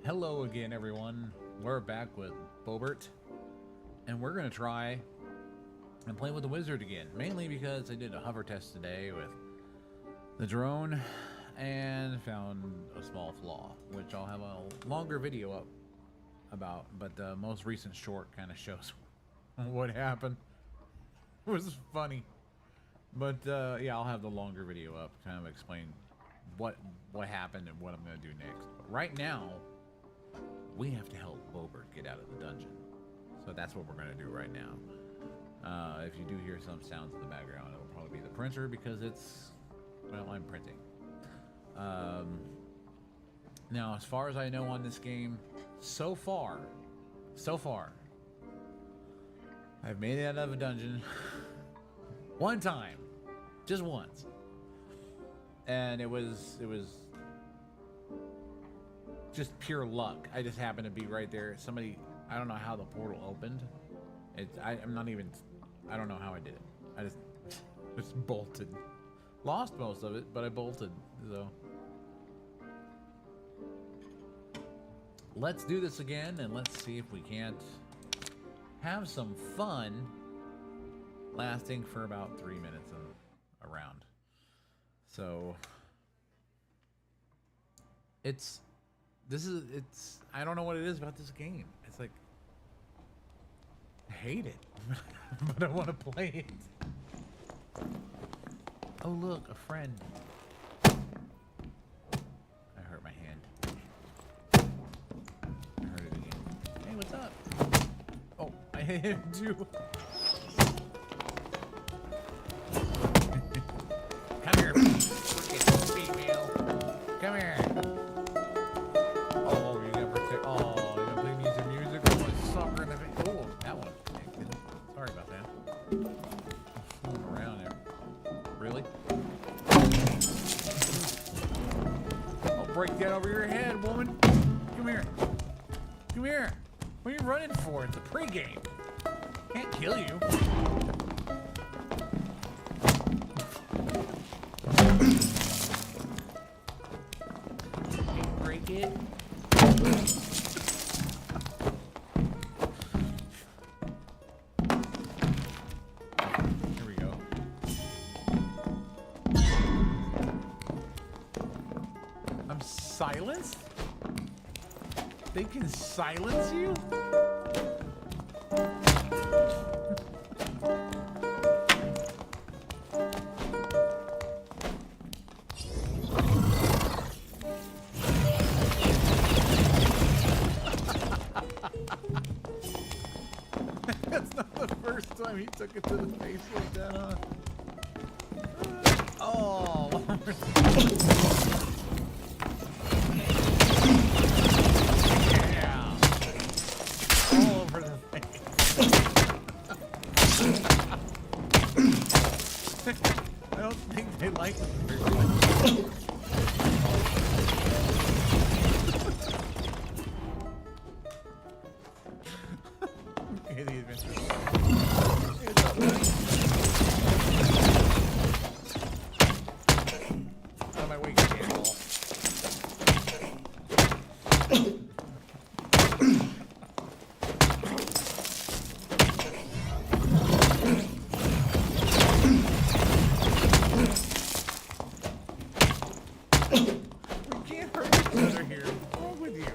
Hello again, everyone. We're back with Bobert, and we're gonna try and play with the wizard again. Mainly because I did a hover test today with the drone and found a small flaw, which I'll have a longer video up about. But the most recent short kind of shows what happened. It was funny, but yeah, I'll have the longer video up, kind of explain what happened and what I'm gonna do next. But right now, we have to help Bobert get out of the dungeon. So that's what we're going to do right now. If you do hear some sounds in the background, it'll probably be the printer because it's, well, I'm printing. Now, as far as I know on this game, so far, I've made it out of a dungeon one time, just once. And it was just pure luck. I just happened to be right there. Somebody, I don't know how the portal opened. I'm not even, I don't know how I did it. I just bolted. Lost most of it, but I bolted, so. Let's do this again, and let's see if we can't have some fun lasting for about 3 minutes around. So, it's, I don't know what it is about this game. It's like, I hate it, but I want to play it. Oh look, a friend. I hurt my hand. I hurt it again. Hey, what's up? Oh, I hit him too. Come here, freaking female. Come here. Break that over your head, woman. Come here. Come here. What are you running for? It's a pregame. Can't kill you. Can't break it. Here we go. I'm silenced? They can silence you? That's not the first time he took it to the face like that, huh? Oh! Yeah! All over the face. I don't think they like it very much. Okay, the adventure. It's up, buddy. Out of my way, cannonball. We can't hurt each other here. What's wrong with you?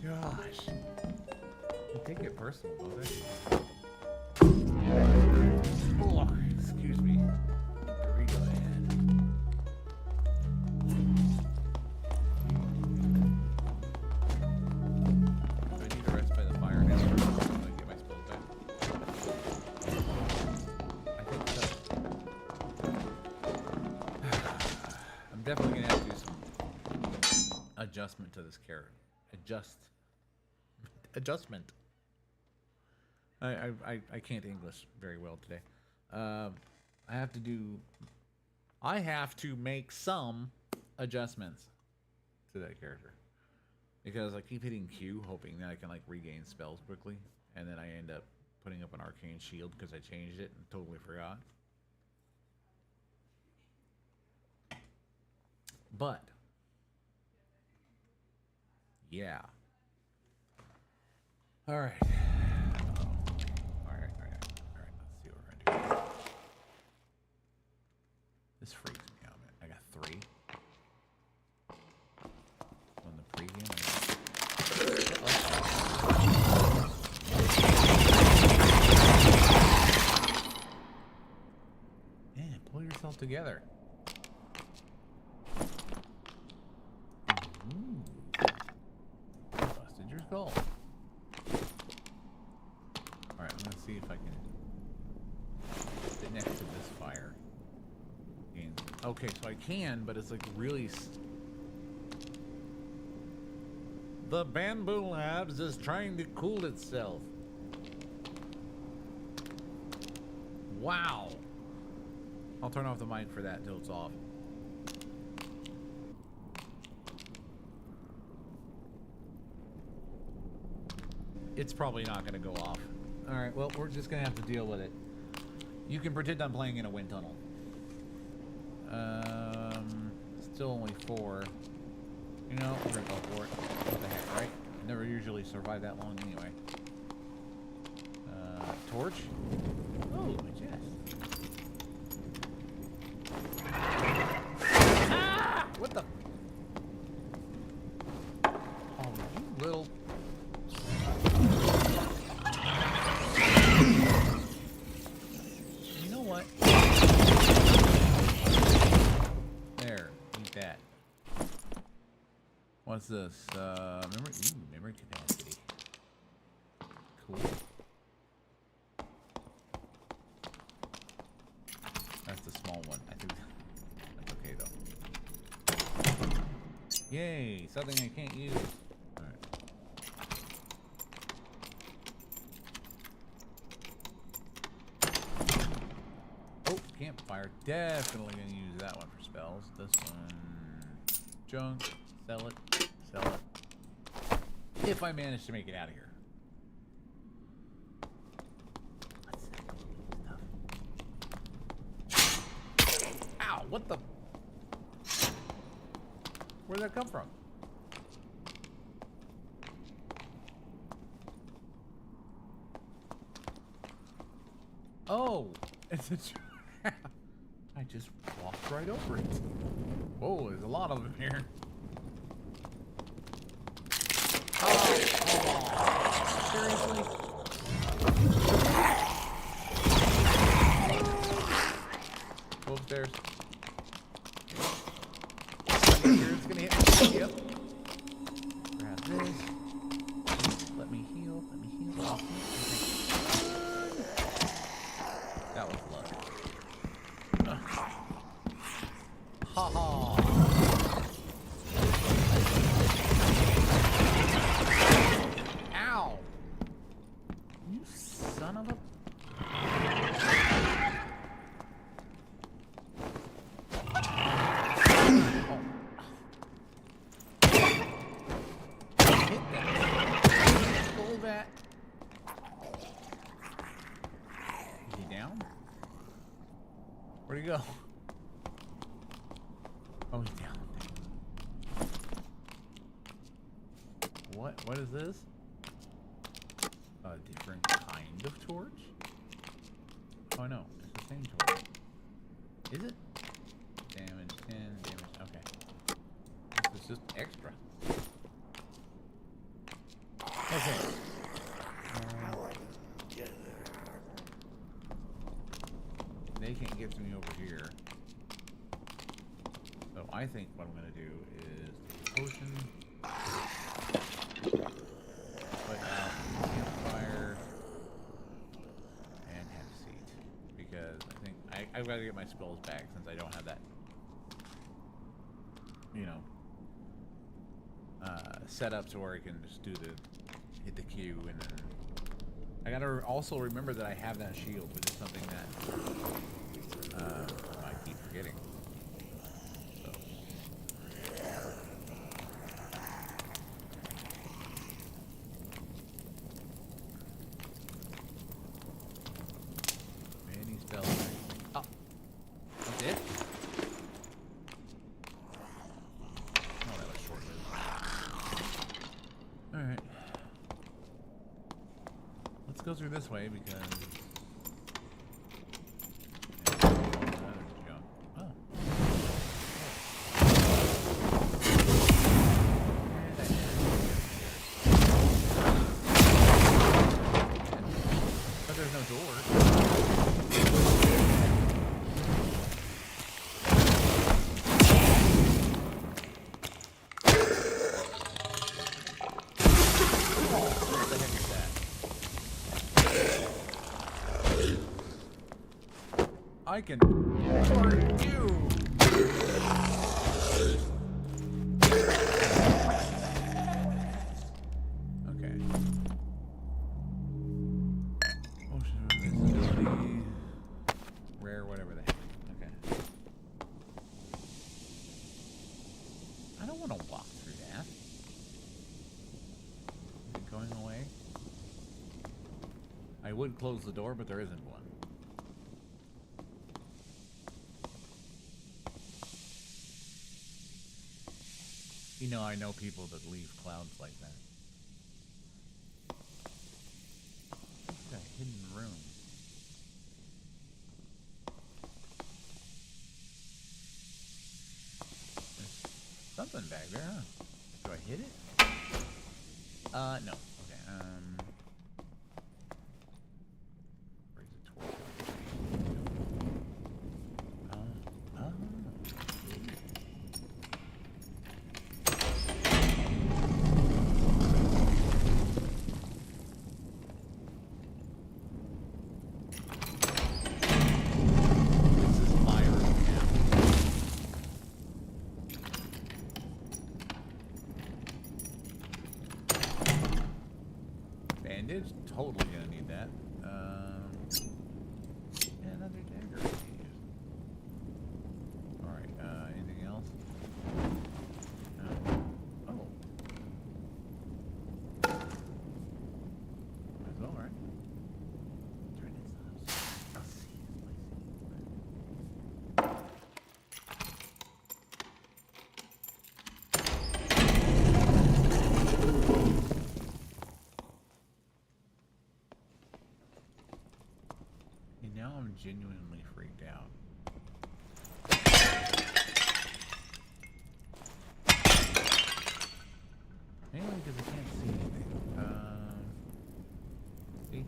Gosh. They take it personal, don't they? Oh, excuse me. Burrito head. Do I need to rest by the fire now? Or do I get my spells back? I think so. I'm definitely gonna have to do some adjustment to this character. Adjustment. I can't English very well today. I have to make some adjustments to that character because I keep hitting Q hoping that I can like regain spells quickly, and then I end up putting up an arcane shield because I changed it and totally forgot. But Yeah. All right. Uh-oh. All right. Let's see what we're gonna do. This freaks me out, man. I got 3. On the preview. Man, pull yourself together. Busted your skull. Alright, I'm gonna see if I can sit next to this fire. Okay, so I can, but it's like really... The Bamboo Labs is trying to cool itself. Wow. I'll turn off the mic for that until it's off. It's probably not going to go off. Alright, well, we're just going to have to deal with it. You can pretend I'm playing in a wind tunnel. Still only 4. You know, we're going to go for it. What the heck, right? I never usually survive that long anyway. Torch? Oh, my chest. Ah! What the? Oh, you little... You know what? There, eat that. What's this? Memory capacity. Cool. That's the small one. I think that's okay though. Yay! Something I can't use. Alright. Oh, campfire. Definitely gonna use that one for spells. This one. Junk. Sell it. Sell it. If I manage to make it out of here. Ow, what the? Where'd that come from? Oh, it's a... I just walked right over it. Whoa, there's a lot of them here. Oh, seriously? Go upstairs. It's gonna hit me. Yep. Grab this. Let me heal. Let me heal. Okay. That was luck. Ha ha. Ow! You son of a... Where'd he go? Oh, he's down. What is this? A different kind of torch? Oh no, it's the same torch. Is it? Damage 10, damage, okay. This is just extra. Okay. They can't get to me over here. So I think what I'm going to do is potion, put out campfire, and have a seat. Because I think I've got to get my spells back since I don't have that, you know, set up to where I can just do hit the Q and then I gotta also remember that I have that shield, which is something that I keep forgetting. So. Many spells. Oh, that's it? Oh, that was short-lived. go through this way because... Oh. But there's no door. I can hurt you. Okay. Ocean visibility. Rare, whatever the heck. Okay. I don't want to walk through that. Is it going away? I would close the door, but there isn't one. You know, I know people that leave clouds like that. It's a hidden room. There's something back there, huh? Do I hit it? No. Okay, where's the torch? Oh. Bandage, totally gonna need that. Yeah, another dagger. Alright, anything else? Oh. Might as well, right? Turn this off. I'll see Now I'm genuinely freaked out. Mainly because I can't see anything. See?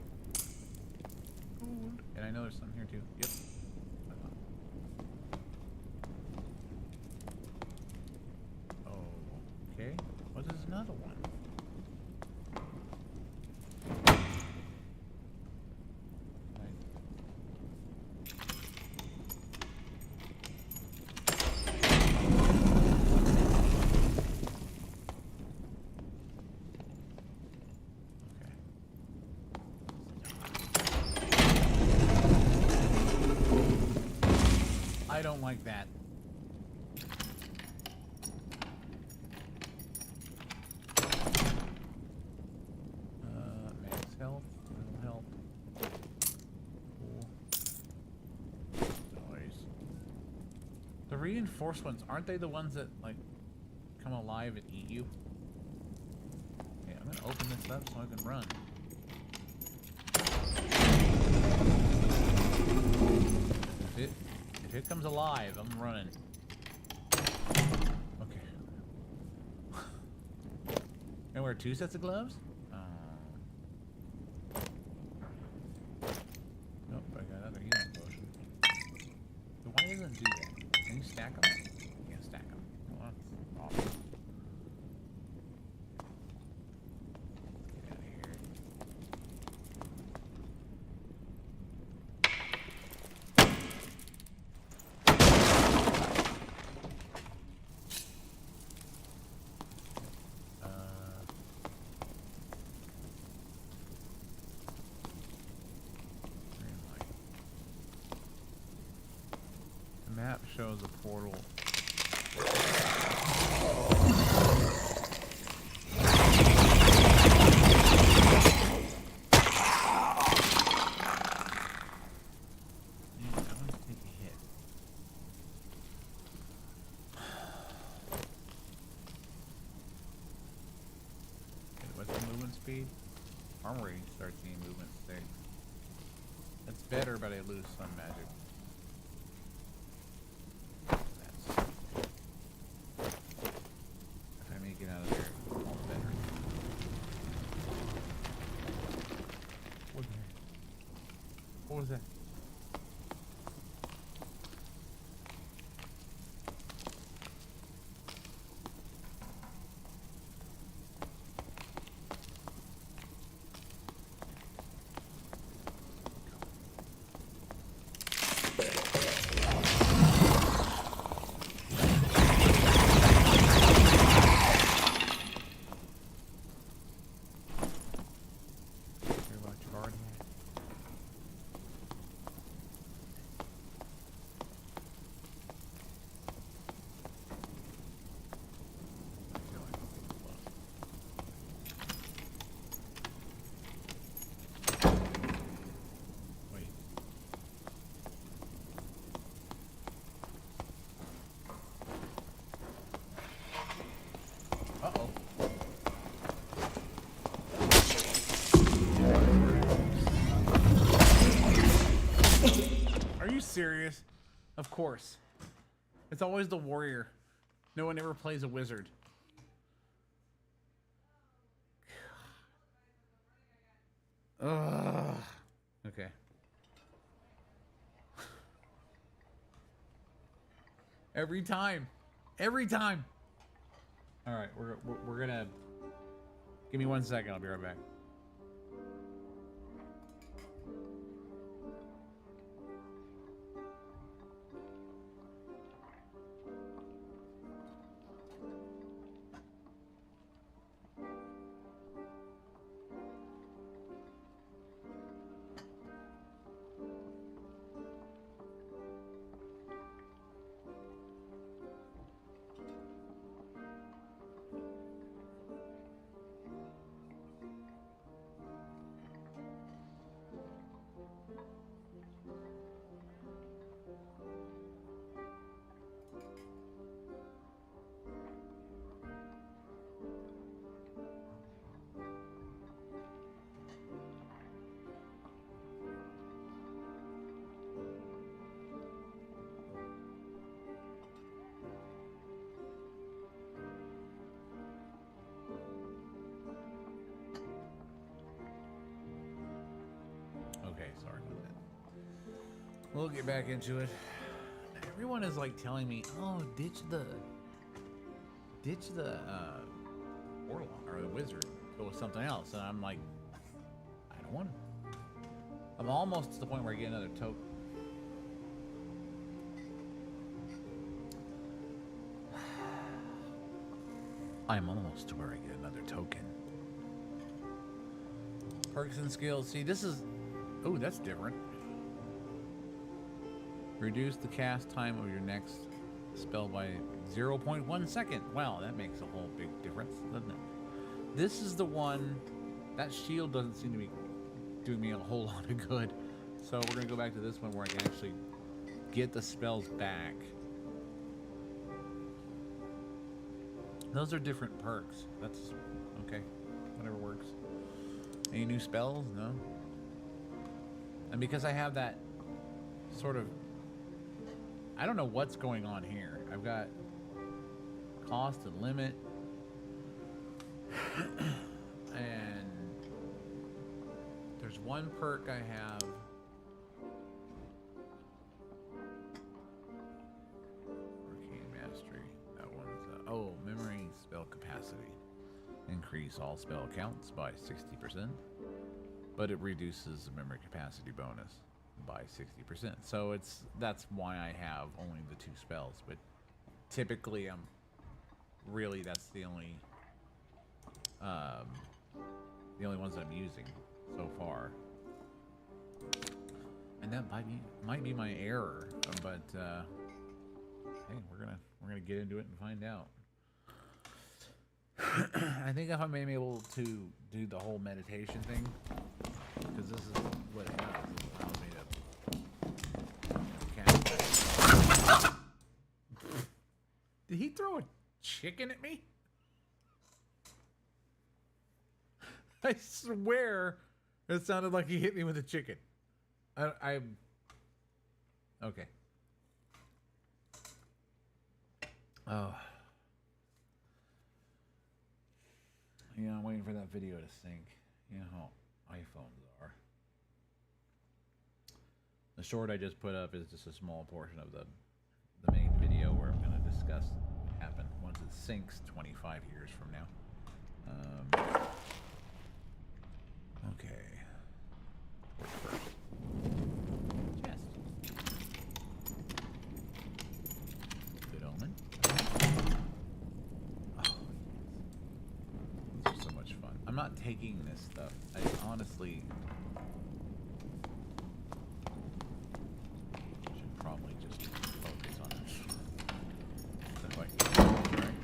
And I know there's some here too. Yep. Okay. Well, there's another one. I don't like that. Max health, will help. Cool. Noise. The reinforced ones, aren't they the ones that, like, come alive and eat you? Okay, I'm gonna open this up so I can run. If it comes alive, I'm running. Okay. And wear 2 sets of gloves? Nope, I got another healing potion. So why doesn't it do that? Can you stack them? You can stack them. Well, that's awesome. Get out of here. Map shows a portal. What's the movement speed? Armory starts seeing movements there. better, but I lose some magic. If I make it out of there, all better. What was that? Serious? Of course. It's always the warrior. No one ever plays a wizard. Ugh. Okay. Every time. Every time. All right, we're gonna. Give me 1 second. I'll be right back. We'll get back into it. Everyone is like telling me, "Oh, ditch the warlock or the wizard, go with something else," and I'm like, I don't want to. I'm almost to the point where I get another token. I'm almost to where I get another token. Perks and skills. See, this is. Oh, that's different. Reduce the cast time of your next spell by 0.1 second. Wow, that makes a whole big difference, doesn't it? This is the one. That shield doesn't seem to be doing me a whole lot of good. So we're going to go back to this one where I can actually get the spells back. Those are different perks. That's okay. Whatever works. Any new spells? No. And because I have that sort of... I don't know what's going on here. I've got cost and limit. And there's one perk I have. Arcane Mastery. That one's oh, memory spell capacity. Increase all spell counts by 60%, but it reduces the memory capacity bonus by 60%. So that's why I have only the 2 spells, but typically that's the only ones that I'm using so far. And that might be my error, but hey, we're gonna get into it and find out. I think if I'm able to do the whole meditation thing, because this is what it allows me to cast. Did he throw a chicken at me? I swear it sounded like he hit me with a chicken. I okay. Oh. Yeah, I'm waiting for that video to sync. You know how iPhones are. The short I just put up is just a small portion of the main video where I'm going to discuss what happened once it syncs 25 years from now. Okay. Where's first? Chest. Good omen. Oh, these are so much fun. I'm not taking this stuff. I honestly should probably just focus on it. Stuff like this, right?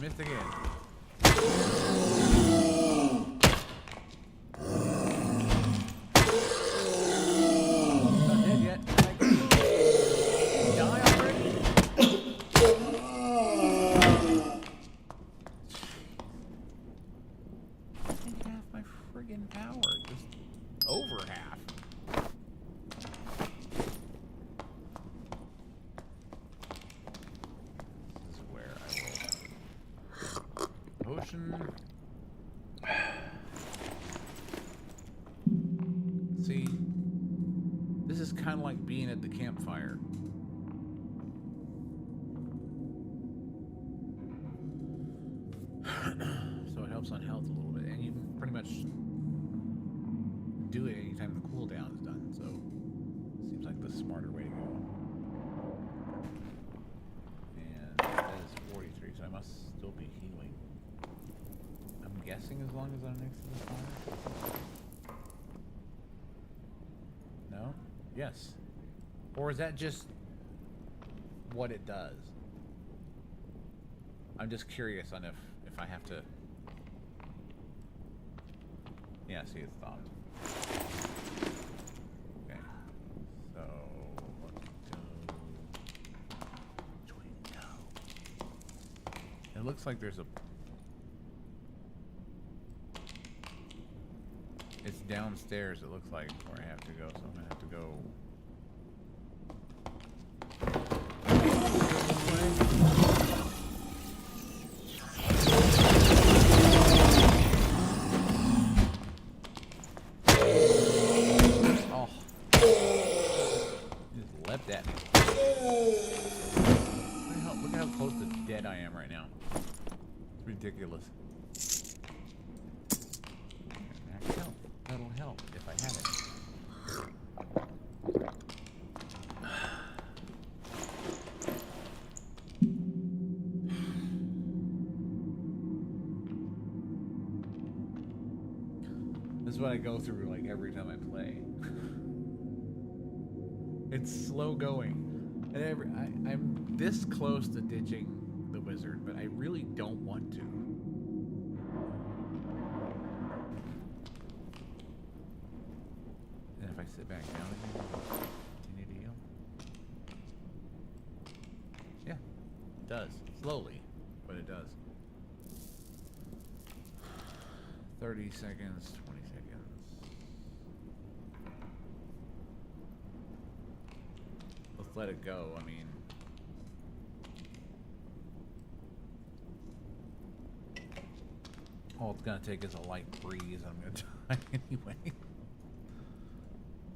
Missed again. Not dead yet. Die already? I think half my friggin' power. Just over half. This is where I will. Potion. See, this is kind of like being at the campfire. So it helps on health a little bit, and you can pretty much do it anytime the cooldown is done. So seems like the smarter way to go. And that is 43, so I must still be healing. I'm guessing as long as I'm next to the fire. No? Yes. Or is that just what it does? I'm just curious on if I have to... Yeah, see, it stopped. Okay. So, let's go... Which way to go? It looks like there's a... It's downstairs, it looks like, where I have to go, so I'm gonna have to go... Oh. You just leapt at me. Look how close to dead I am right now. It's ridiculous. Max health. That'll help if I have it. This is what I go through like every time I play. It's slow going. And I'm this close to ditching the wizard, but I really don't want to. And if I sit back down again, continue to heal. Yeah, it does. Slowly, but it does. 30 seconds, 20 seconds. Let's let it go. I mean, all it's gonna take is a light breeze. I'm gonna die anyway.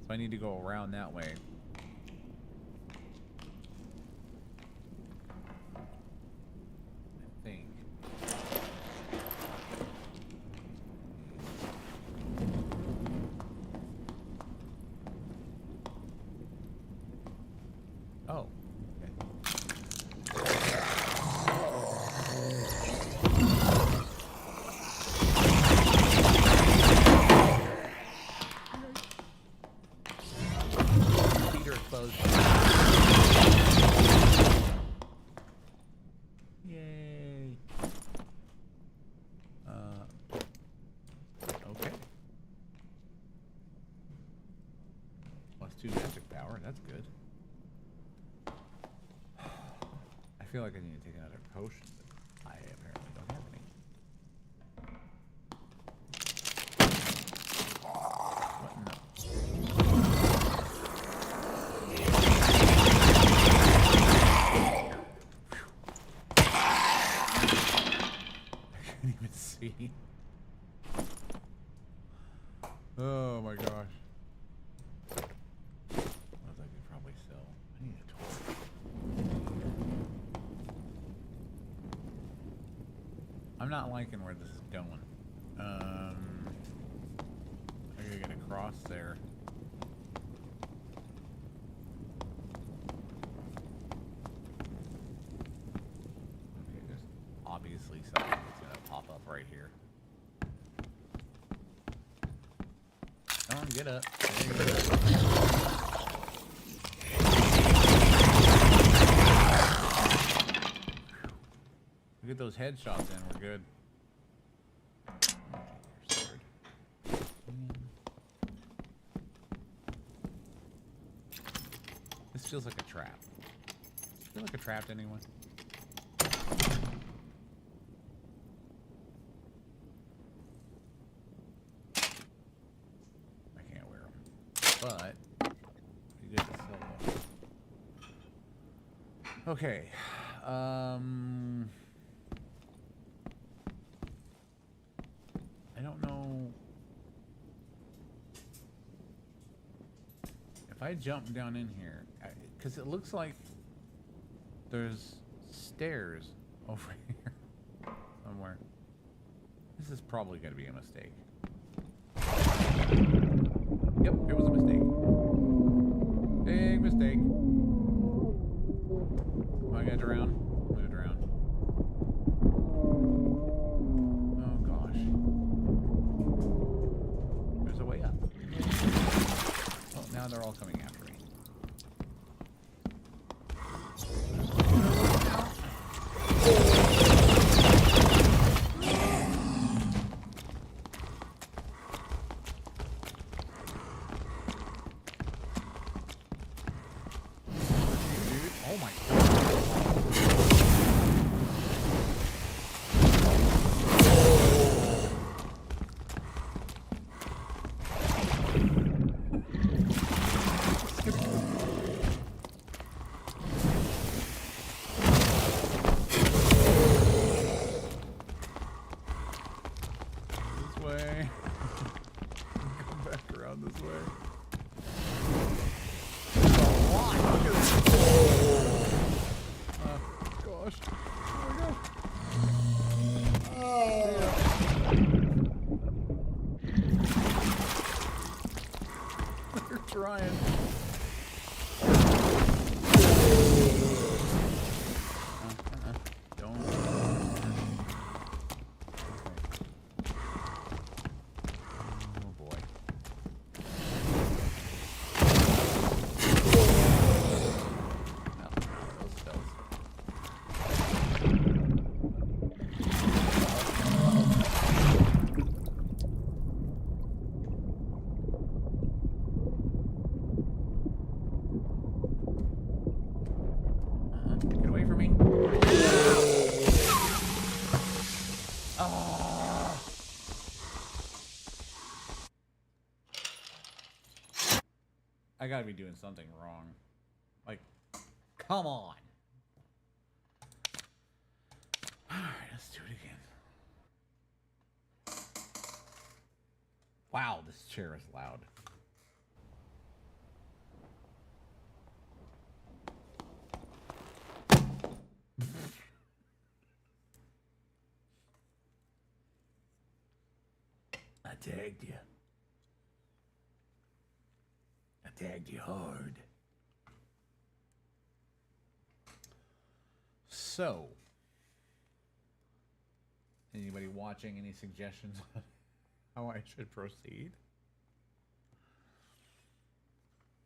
So I need to go around that way. I think. Oh. power. That's good. I feel like I need to take another potion, but I apparently don't have any. What in the... I can't even see. Oh my gosh. Looks like we probably sell. I need a torch. I'm not liking where this is going. I gotta get across there. Okay, there's obviously something that's gonna pop up right here. Come on, get up. We get those headshots in, we're good. This feels like a trap. Does it feel like a trap to anyone? I can't wear them. But you get to sell them. Okay. I don't know if I jump down in here, because it looks like there's stairs over here somewhere. This is probably going to be a mistake. Yep, it was a mistake. Big mistake. Am I going to drown? I'm going to drown. Oh gosh. There's a way up. Oh, now they're all coming after me. Oh my god. This way. Come back around this way. Gosh. Oh my god. They're trying. Don't. Oh boy. No, those spells. Get away from me. Oh. I gotta be doing something wrong. Like, come on. Alright, let's do it again. Wow, this chair is loud. I tagged you. I tagged you hard. So, anybody watching, any suggestions on how I should proceed?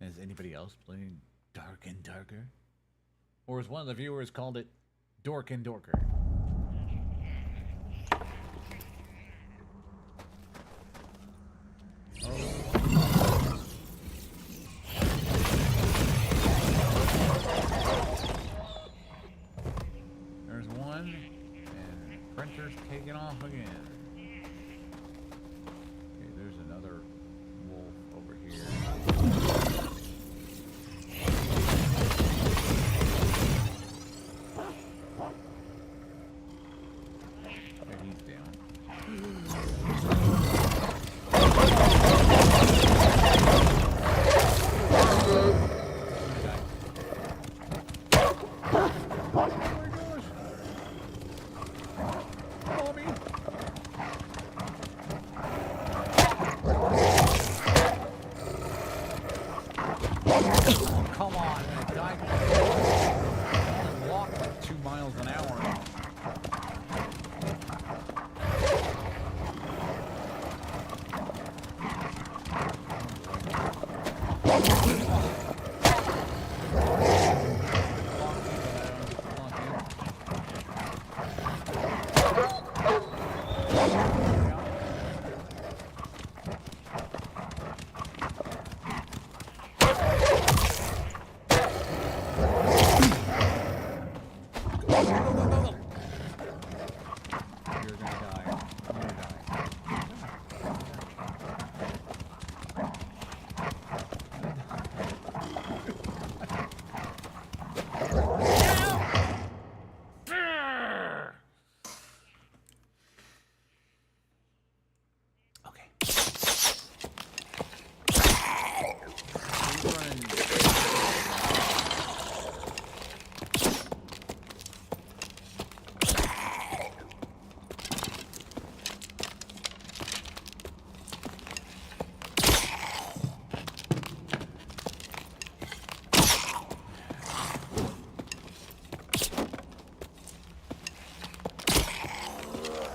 Is anybody else playing Dark and Darker? Or as one of the viewers called it, Dork and Dorker? Oh. Oh, come on, man. I walked like 2 miles an hour.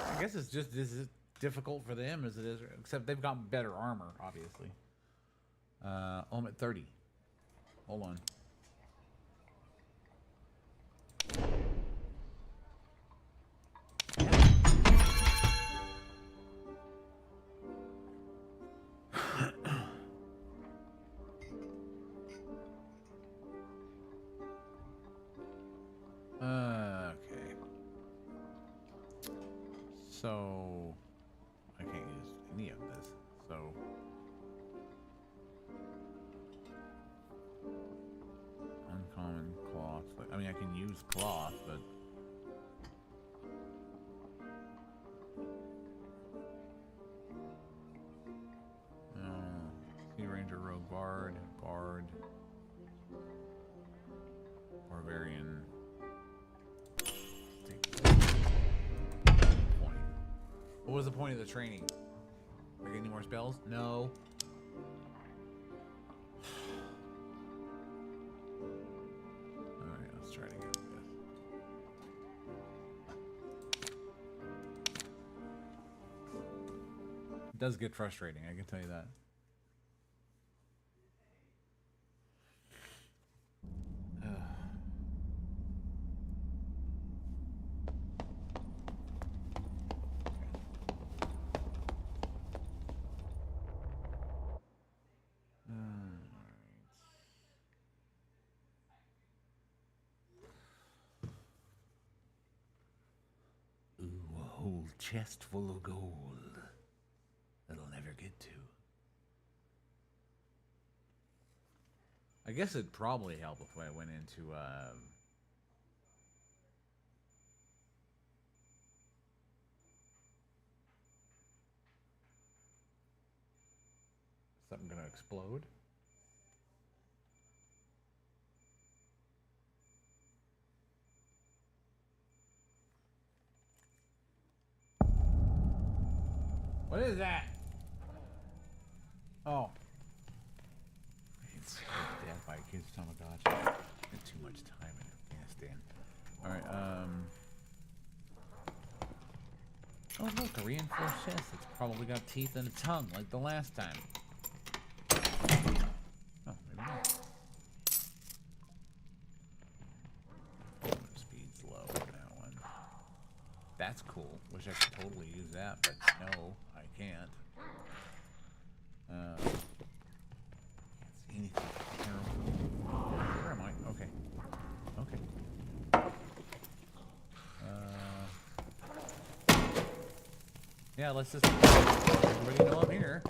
I guess it's just as difficult for them as it is, except they've got better armor, obviously. I'm at 30. Hold on. Okay. So I can't use any of this. So uncommon cloth. I mean, I can use cloth, but Sea Ranger, Rogue, Bard, Barbarian. What was the point of the training? Are you getting any more spells? No. Alright, let's try to go with this. It does get frustrating, I can tell you that. Whole chest full of gold that I'll never get to. I guess it'd probably help if I went into something gonna explode. What is that? Oh. It's death by kids Tamagotchi. Spent too much time in Afghanistan. Alright, oh look, a reinforced chest. It's probably got teeth and a tongue like the last time. Oh, maybe not. Speed's low on that one. That's cool. Wish I could totally use that, but no, I can't. Can't see anything terrible. Where am I? Okay. Okay. Yeah, let's just let everybody know I'm here.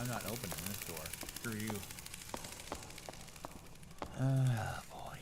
I'm not opening this door. Screw you. Boy.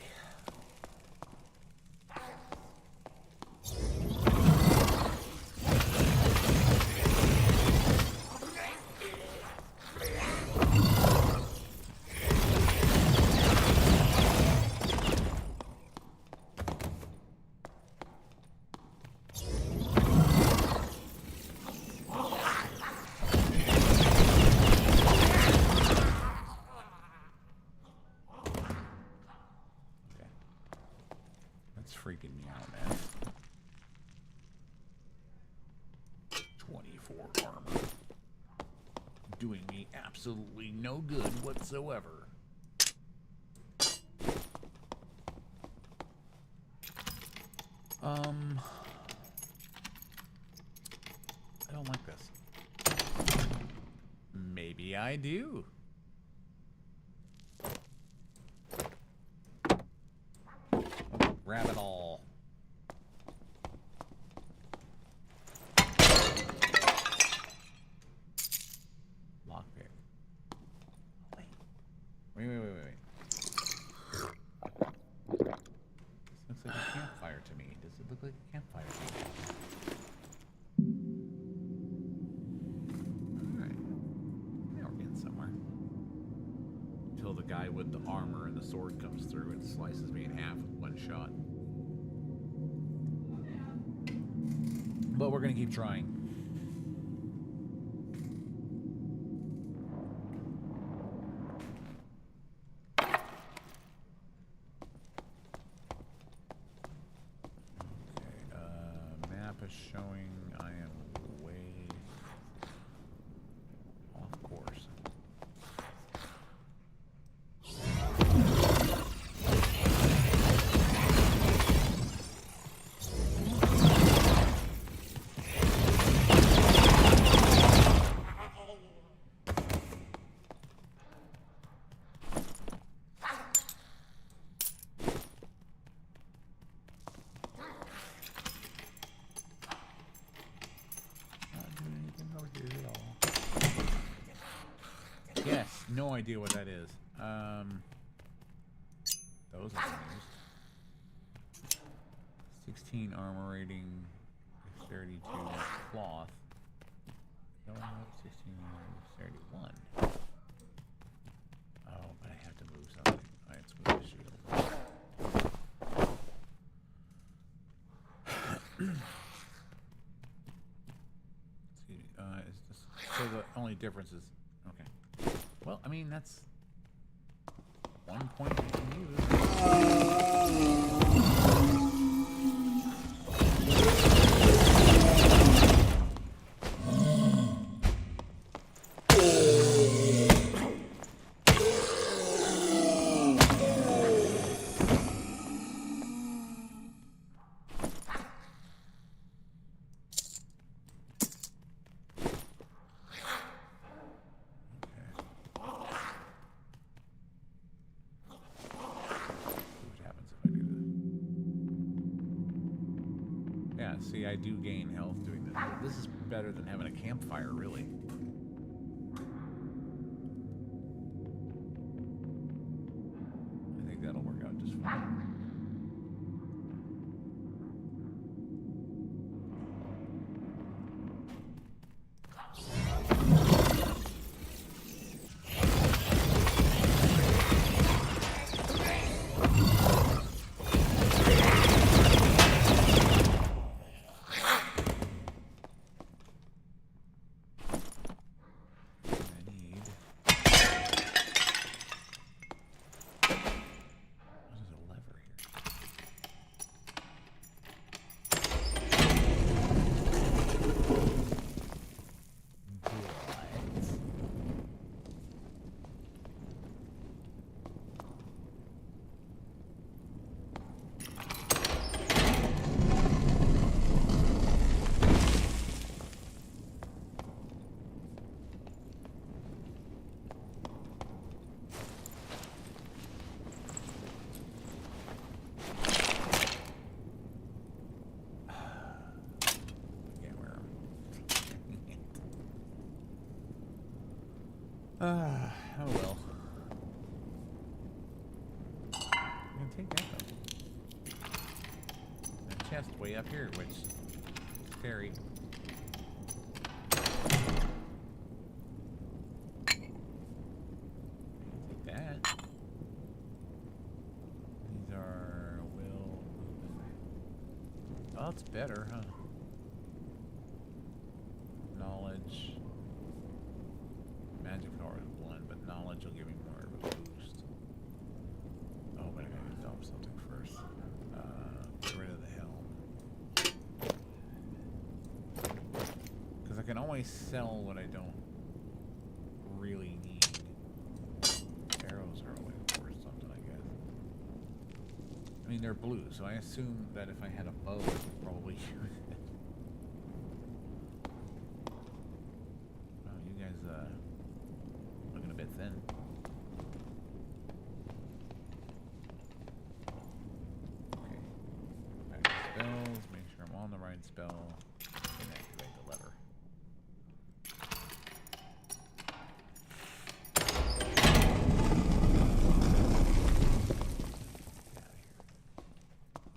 Freaking me out, man. 24 armor. Doing me absolutely no good whatsoever. I don't like this. Maybe I do. Grab it all. Lockpick. Wait. This looks like a campfire to me. Does it look like a campfire to me? Alright. Now we're getting somewhere. Until the guy with the armor and the sword comes through and slices me in half with one shot. But we're gonna keep trying. Okay, map is showing I am way off course. Yes, no idea what that is. Those are things. 16 armor rating, 32 cloth. No, 16 31. Oh, but I have to move something. Alright, let's move the shield. Excuse me. Is this, so the only difference is okay. Well, I mean, that's 1 point you can use. See, I do gain health doing this. This is better than having a campfire, really. I think that'll work out just fine. Oh well. I'm gonna take that though. A chest way up here, which is scary. Take that. These are Will. Oh, it's better, huh? Knowledge. Magic power is 1, but knowledge will give me more of a boost. Oh, but I gotta dump something first. Get rid of the helm. Because I can always sell what I don't really need. Arrows are always worth something, I guess. I mean, they're blue, so I assume that if I had a bow, I would probably use it. Oh, you guys, looking a bit thin. Okay. Back to spells, make sure I'm on the right spell, and activate the lever.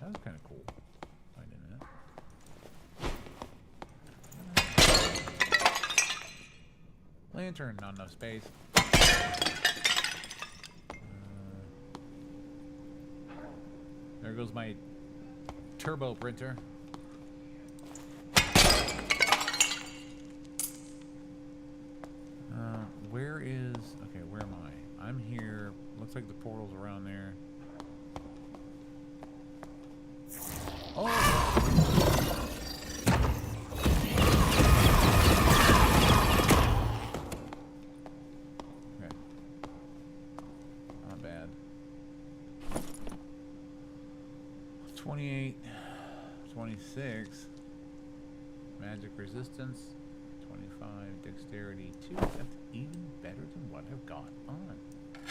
That was kind of cool. Finding that. Lantern, not enough space. There goes my turbo printer. Where is... Okay, where am I? I'm here. Looks like the portal's around there. Oh! Okay. Not bad. 28, 26. Magic resistance. 25. Dexterity 2. That's even better than what I've got on.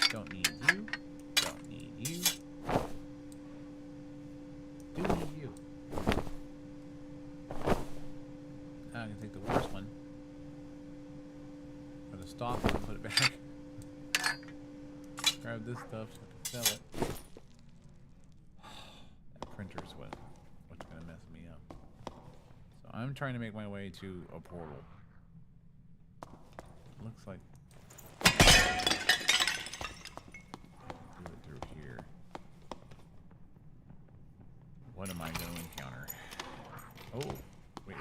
Don't need you. Don't need you. Do need you. Now I can take the worst one. Or the stock one and put it back. Grab this stuff so I can sell it. That printer's what's gonna mess me up. So I'm trying to make my way to a portal. Looks like do it through here. What am I going to encounter? Oh, wait.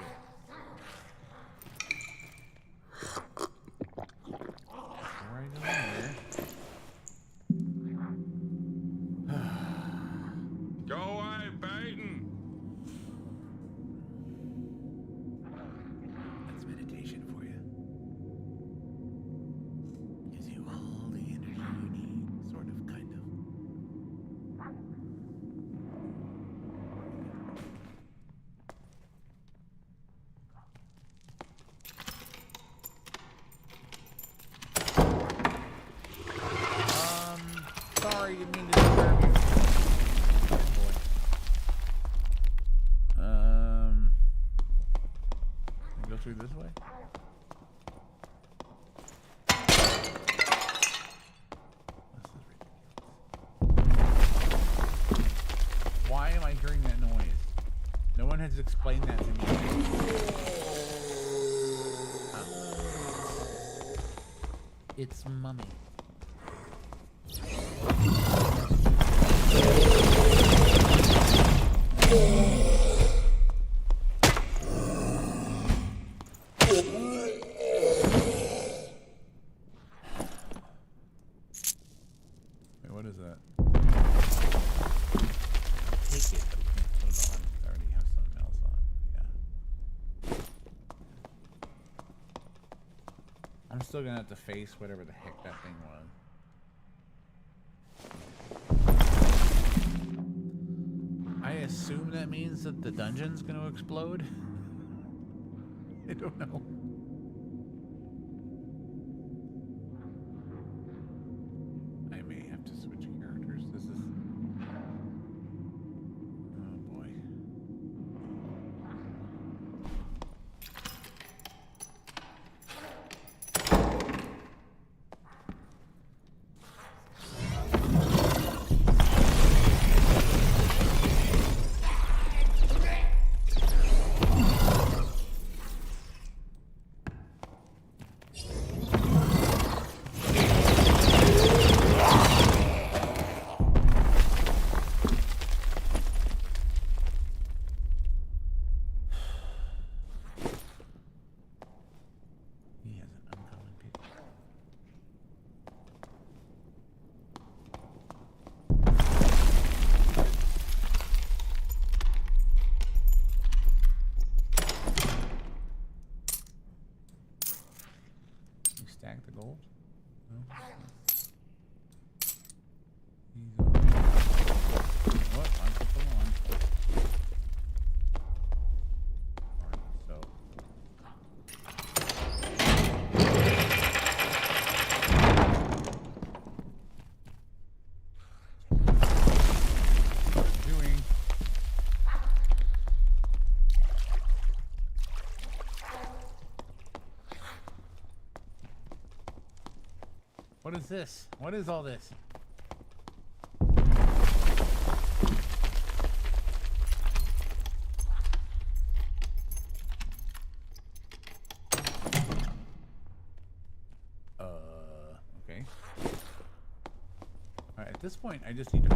Before I go in there. Go away, Peyton! That's meditation for you. Gives you all the energy you need, sort of, kind of. Sorry, didn't mean to disturb you. Oh boy. Can I go through this way? This is ridiculous. Why am I hearing that noise? No one has explained that to me. It's Mummy. Wait, what is that? Take it, but we can't put it on. I already have something else on. Yeah. I'm still gonna have to face whatever the heck that thing was. I assume that means that the dungeon's gonna explode. I don't know. I may have to switch characters. This is... Oh boy. What is this? What is all this? Okay. Alright, at this point, I just need to...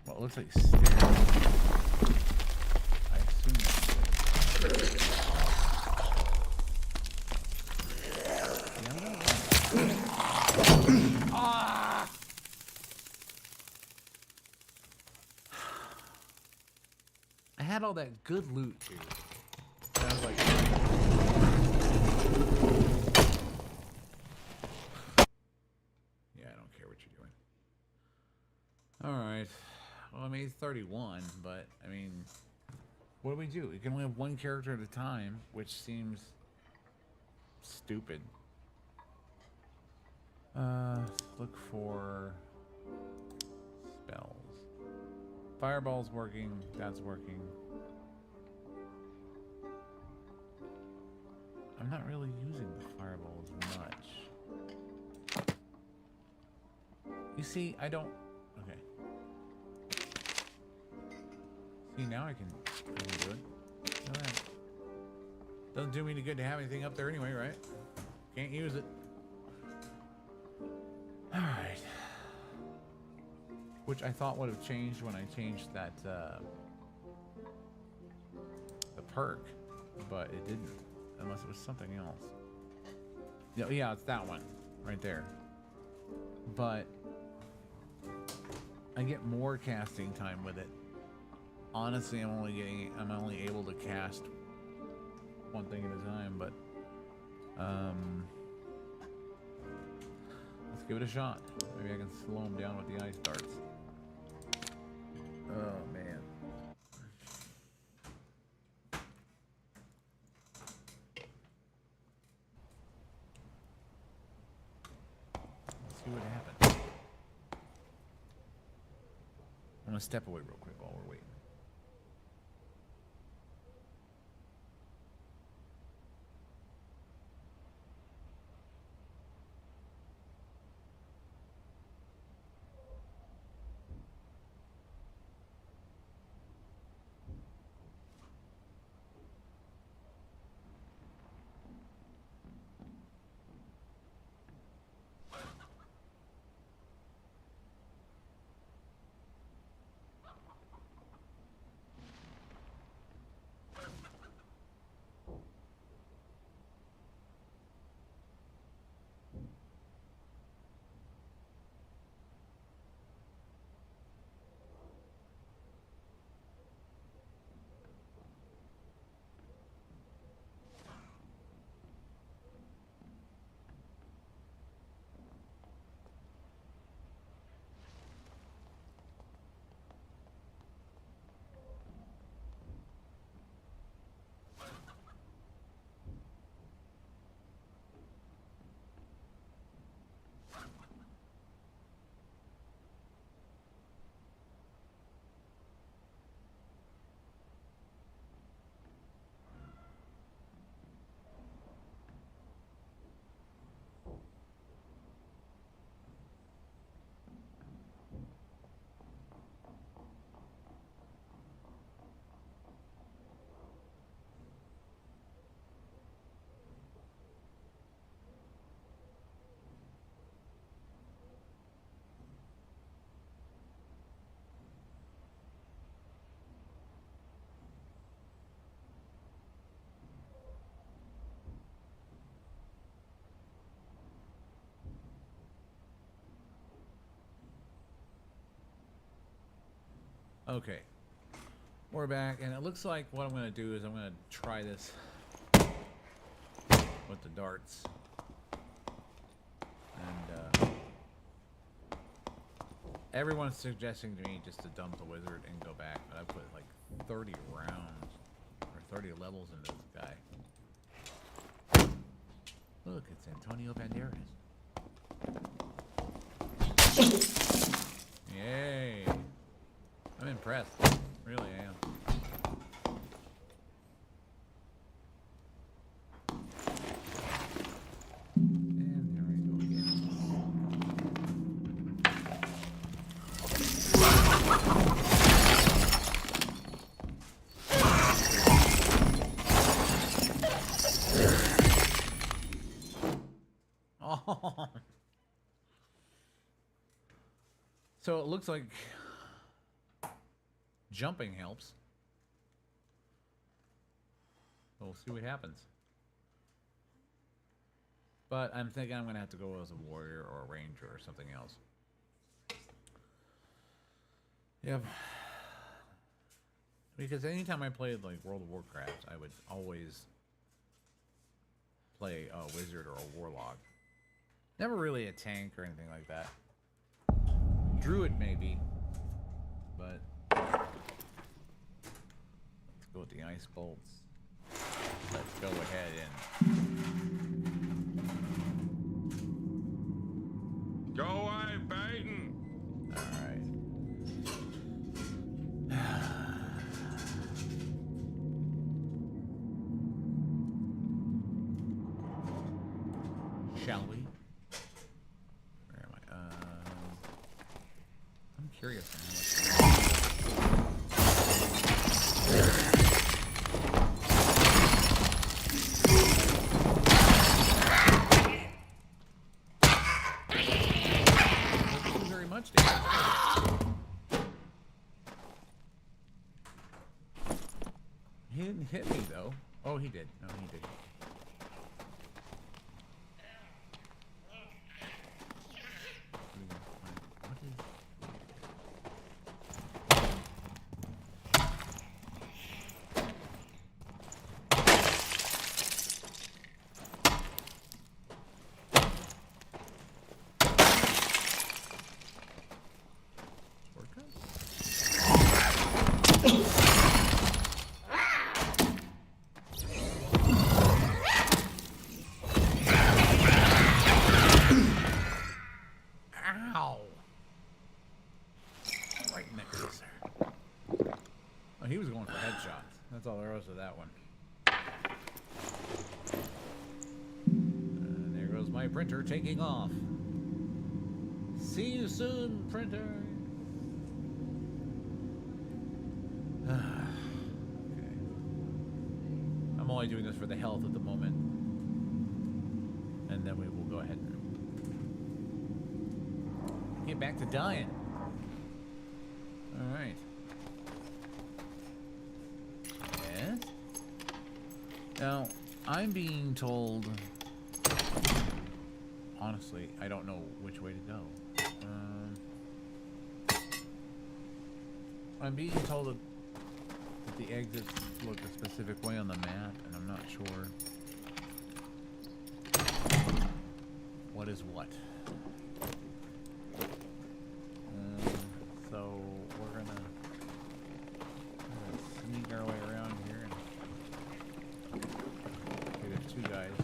Well, it looks like stairs. I assume that's ah! I had all that good loot, dude. And I was like... Yeah, I don't care what you're doing. Alright. Well, I mean, it's 31, but, I mean, what do we do? We can only have one character at a time, which seems stupid. Look for spells. Fireball's working, that's working. I'm not really using the fireballs much. You see, I don't... Okay. See, now I can do it. Look at that. Doesn't do me any good to have anything up there anyway, right? Can't use it. Alright. Which I thought would have changed when I changed that, the perk. But it didn't. Unless it was something else. Yeah, it's that one. Right there. But I get more casting time with it. Honestly, I'm only able to cast one thing at a time, but let's give it a shot. Maybe I can slow him down with the ice darts. Oh man. Let's see what happens. I'm gonna step away real quick while we're waiting. Okay, we're back, and it looks like what I'm going to do is I'm going to try this with the darts. And everyone's suggesting to me just to dump the wizard and go back, but I put like 30 rounds or 30 levels into this guy. Look, it's Antonio Banderas. Yay. I'm impressed. Really am. And there we go again. Oh. So it looks like jumping helps. So we'll see what happens. But I'm thinking I'm going to have to go as a warrior or a ranger or something else. Yep. Because anytime I played like World of Warcraft, I would always play a wizard or a warlock. Never really a tank or anything like that. Druid maybe, but let's go with the ice bolts. Let's go ahead and Go away, Baton. all right. Shall we? Where am I? I'm curious on how much. Doesn't do very much damage. He didn't hit me though. Oh, he did. No, he did. Ow! Right next to us there. Oh, he was going for headshots. That's all there was to that one. And there goes my printer taking off. See you soon, printer. Okay. I'm only doing this for the health at the moment. And then we will go ahead and get back to dying. Alright. Yes? Now, I'm being told... Honestly, I don't know which way to go. I'm being told that the exits look a specific way on the map, and I'm not sure what is what. So we're gonna sneak our way around here. And okay, there's two guys.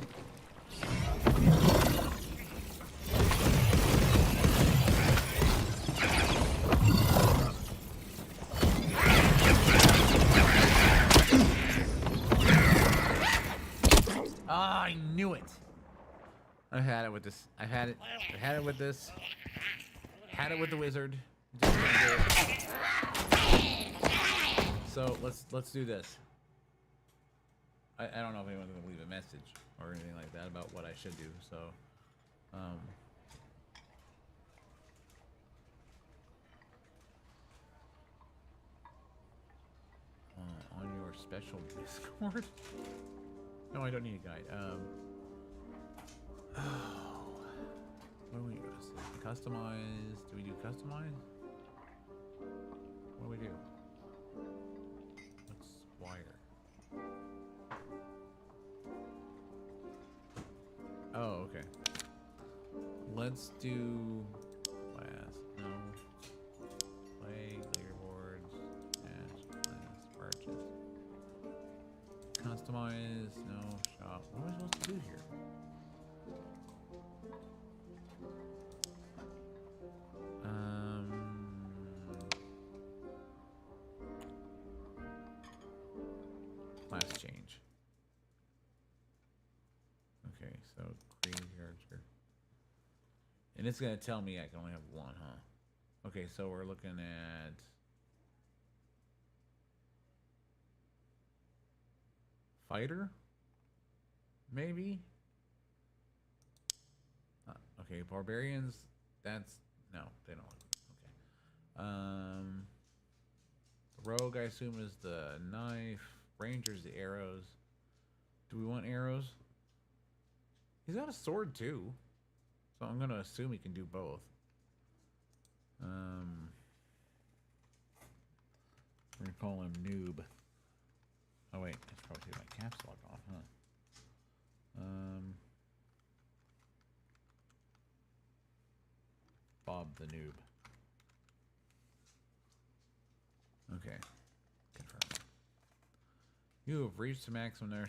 Ah, I knew it. I've had it with this. I've had it. I had it with this. Had it with the wizard. So let's do this. I don't know if anyone's gonna leave a message or anything like that about what I should do. So, on your special Discord. No, I don't need a guide. What do we go? Customize. Do we do customize? What do we do? What's wire? Oh, okay. Let's do class. No. Play, leaderboards, match, class, purchase. Customize, no, shop. What am I supposed to do here? class change. Okay, so create character. And it's gonna tell me I can only have one, huh? Okay, so we're looking at fighter, maybe. Okay, barbarians. That's no, they don't. Okay. The rogue I assume is the knife. Rangers the arrows. Do we want arrows? He's got a sword too, so I'm gonna assume he can do both. We're gonna call him Noob. Oh wait, I should probably take my caps lock off, huh? Bob the Noob. Okay. Confirm. You have reached the maximum there.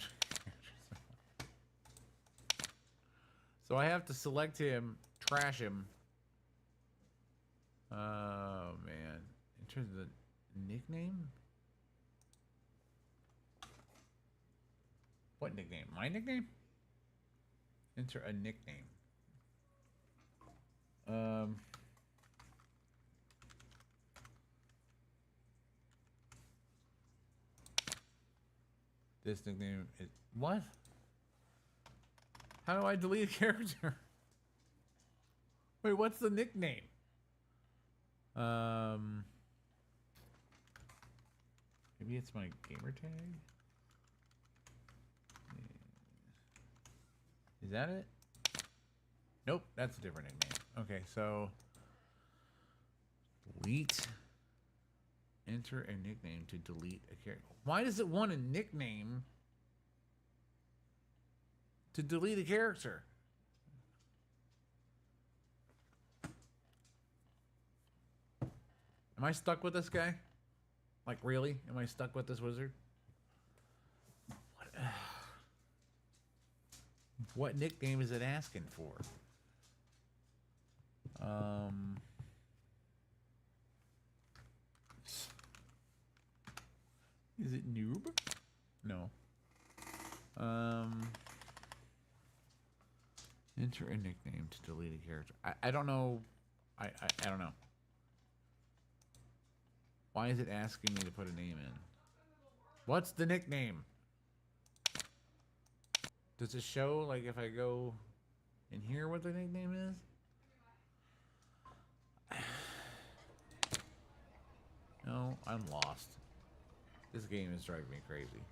So I have to select him, trash him. Oh man. In terms of the nickname? What nickname? My nickname? Enter a nickname. This nickname is what? How do I delete a character? Wait, what's the nickname? Maybe it's my gamer tag? Is that it? Nope, that's a different nickname. Okay, so delete. Enter a nickname to delete a character. Why does it want a nickname to delete a character? Am I stuck with this guy? Like, really? Am I stuck with this wizard? What nickname is it asking for? Is it Noob? No. Enter a nickname to delete a character. I don't know. I don't know. Why is it asking me to put a name in? What's the nickname? Does it show, like, if I go in here what the nickname is? No, I'm lost. This game is driving me crazy.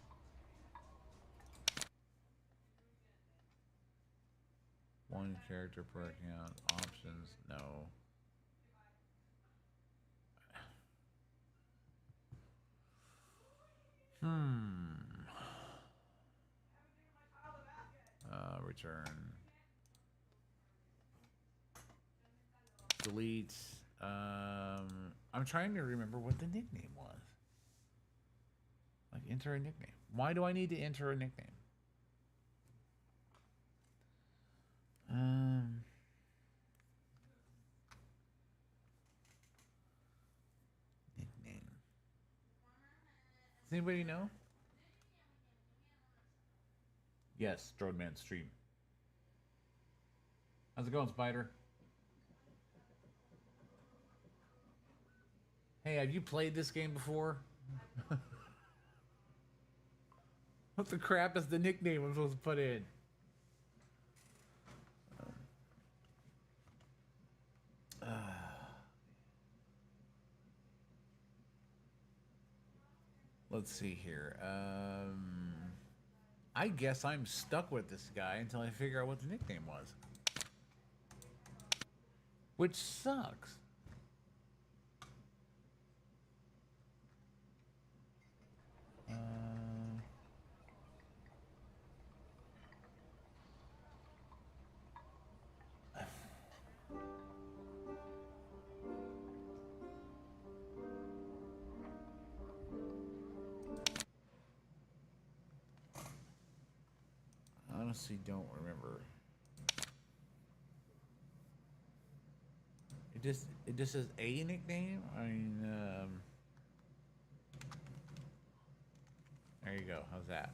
One character per account. Options, no. Return. Delete. I'm trying to remember what the nickname was. Like, enter a nickname. Why do I need to enter a nickname? Nickname. Does anybody know? Yes, Droidman stream. How's it going, Spider? Hey, have you played this game before? What the crap is the nickname I'm supposed to put in? Let's see here. I guess I'm stuck with this guy until I figure out what the nickname was. Which sucks. Honestly, don't remember. It just says a nickname. I mean, there you go. How's that?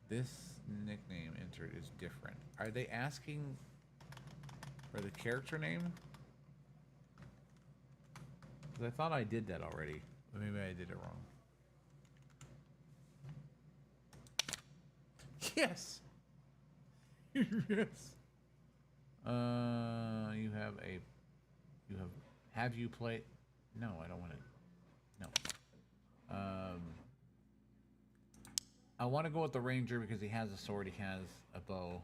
This nickname entered is different. Are they asking for the character name? Because I thought I did that already. But maybe I did it wrong. Yes! Yes! Have you played? No, I don't want to. No. I want to go with the ranger because he has a sword, he has a bow.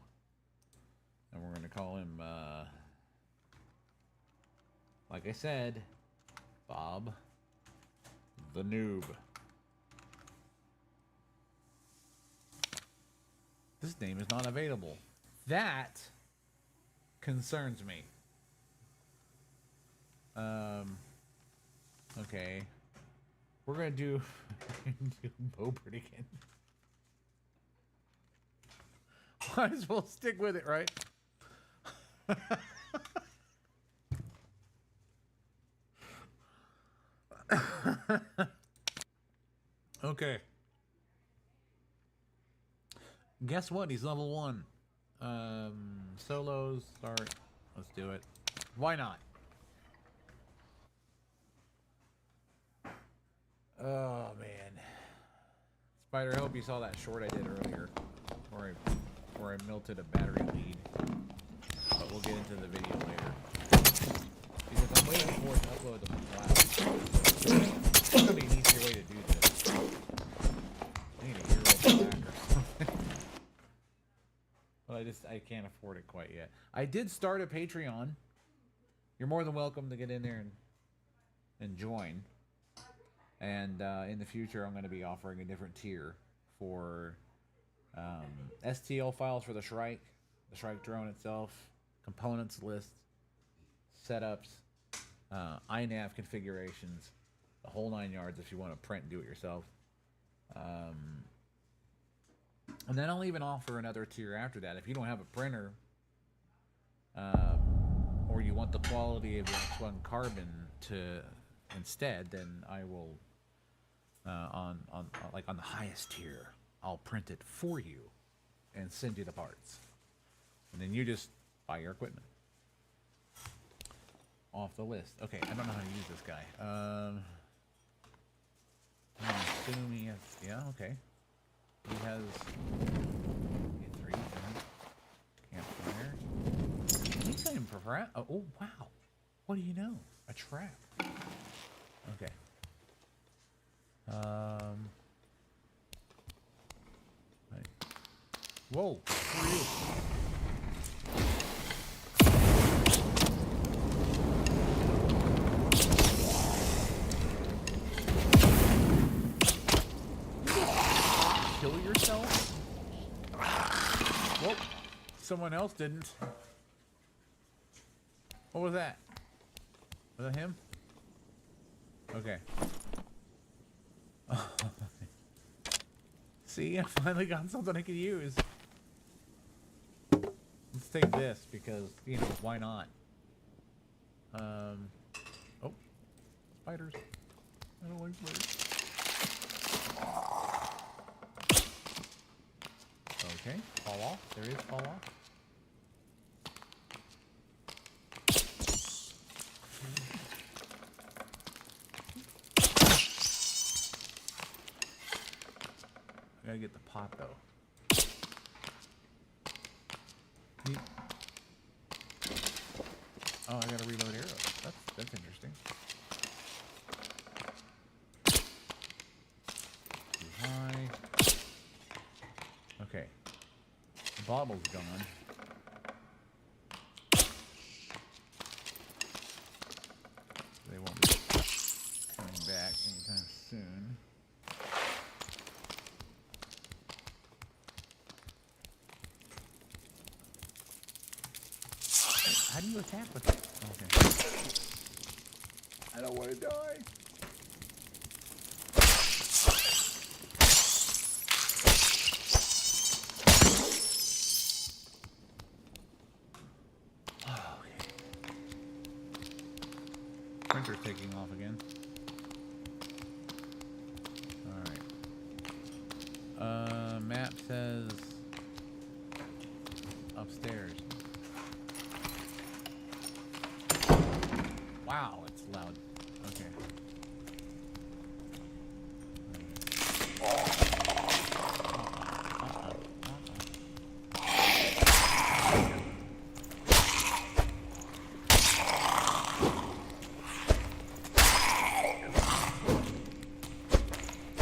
And we're going to call him, like I said, Bob the Noob. This name is not available. That concerns me. Okay. We're gonna do Bobert again. Might as well stick with it, right? Okay. Guess what? He's level 1. Solos start. Let's do it. Why not? Oh man, Spider, I hope you saw that short I did earlier, where I melted a battery lead. But we'll get into the video later because I'm waiting for it to upload to my cloud. It's gonna be an easier way to do this. I need a hero back or something. But I can't afford it quite yet. I did start a Patreon. You're more than welcome to get in there and join. And in the future, I'm going to be offering a different tier for STL files for the Shrike drone itself, components list, setups, iNav configurations, the whole 9 yards if you want to print and do it yourself. And then I'll even offer another tier after that. If you don't have a printer, or you want the quality of the X1 Carbon to instead, then I will. On the highest tier, I'll print it for you and send you the parts, and then you just buy your equipment off the list. Okay, I don't know how to use this guy. I'm assuming he has, yeah, okay. He has E3 campfire. He's not even prefer. Oh wow, what do you know? A trap. Okay. Right. Whoa, who are you? Kill yourself? Whoa, someone else didn't. What was that? Was that him? Okay. See, I finally got something I could use. Let's take this because, you know, why not? Oh, spiders. I don't like spiders. Okay, fall off. There is fall off. I gotta get the pot though. Oh, I gotta reload arrows. That's interesting. Too high. Okay. The bottle's gone. They won't be coming back anytime soon. How do you attack with it? Okay. I don't want to die. Oh, okay. Printer's taking off again.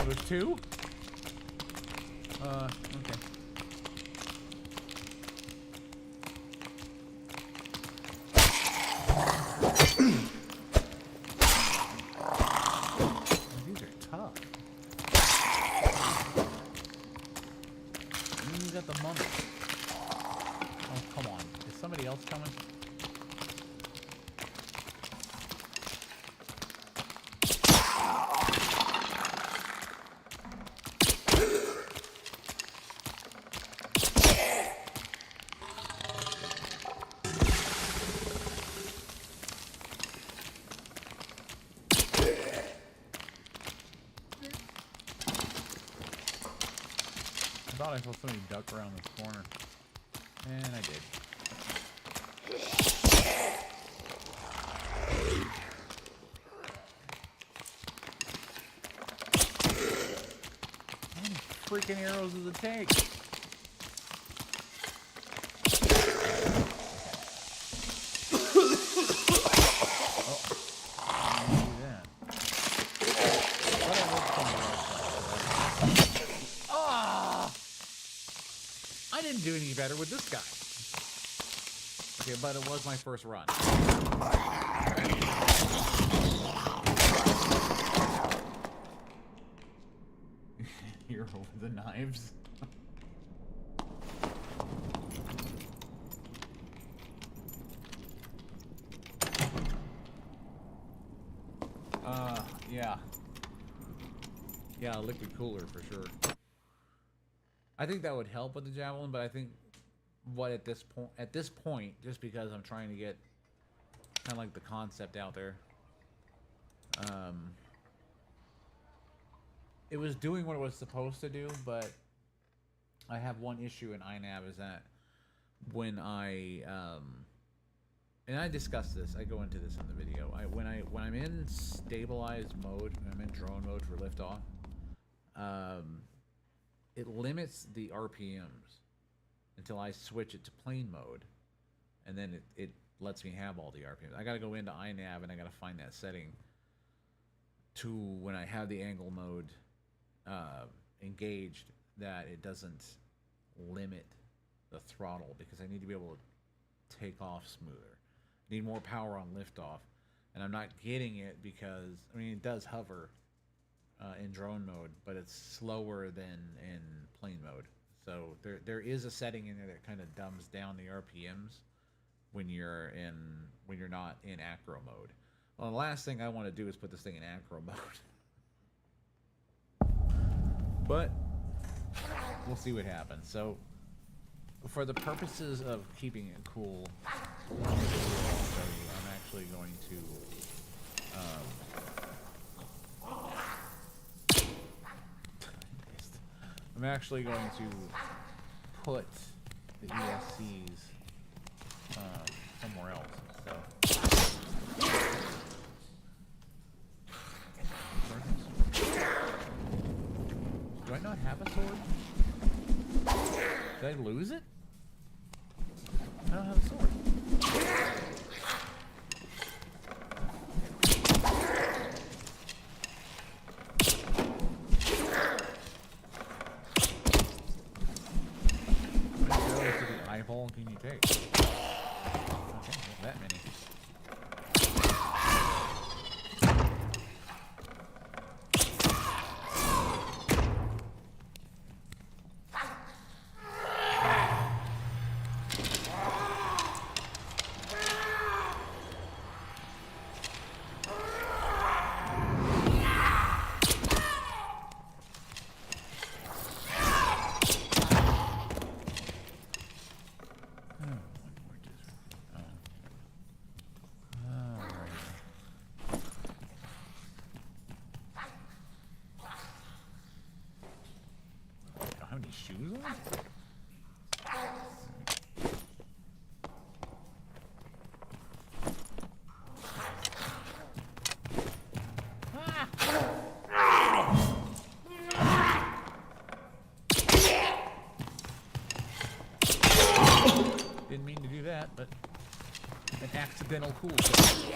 It was 2? Okay. These are tough. And then you got the mummy. Oh, come on. Is somebody else coming? I thought I saw somebody duck around this corner. And I did. How many freaking arrows does it take? I didn't do any better with this guy. Okay, but it was my first run. Hero with the knives. Yeah. Yeah, liquid cooler for sure. I think that would help with the javelin, but I think at this point, just because I'm trying to get kind of like the concept out there, it was doing what it was supposed to do, but I have one issue in INAV is that when and I discussed this, I go into this in the video. When I'm in stabilized mode, when I'm in drone mode for liftoff, it limits the RPMs until I switch it to plane mode, and then it lets me have all the RPMs. I gotta go into INAV and I gotta find that setting to when I have the angle mode engaged, that it doesn't limit the throttle, because I need to be able to take off smoother. I need more power on liftoff, and I'm not getting it because, I mean, it does hover in drone mode, but it's slower than in plane mode. So there is a setting in there that kind of dumbs down the RPMs when you're not in acro mode. Well, the last thing I want to do is put this thing in acro mode. But we'll see what happens. So for the purposes of keeping it cool, I'm actually going to I'm actually going to put the ESCs somewhere else. So. Do I not have a sword? Did I lose it? I don't have a sword. Eyeball can you take? Okay, not that many. How many shoes on? Didn't mean to do that, but an accidental cool thing.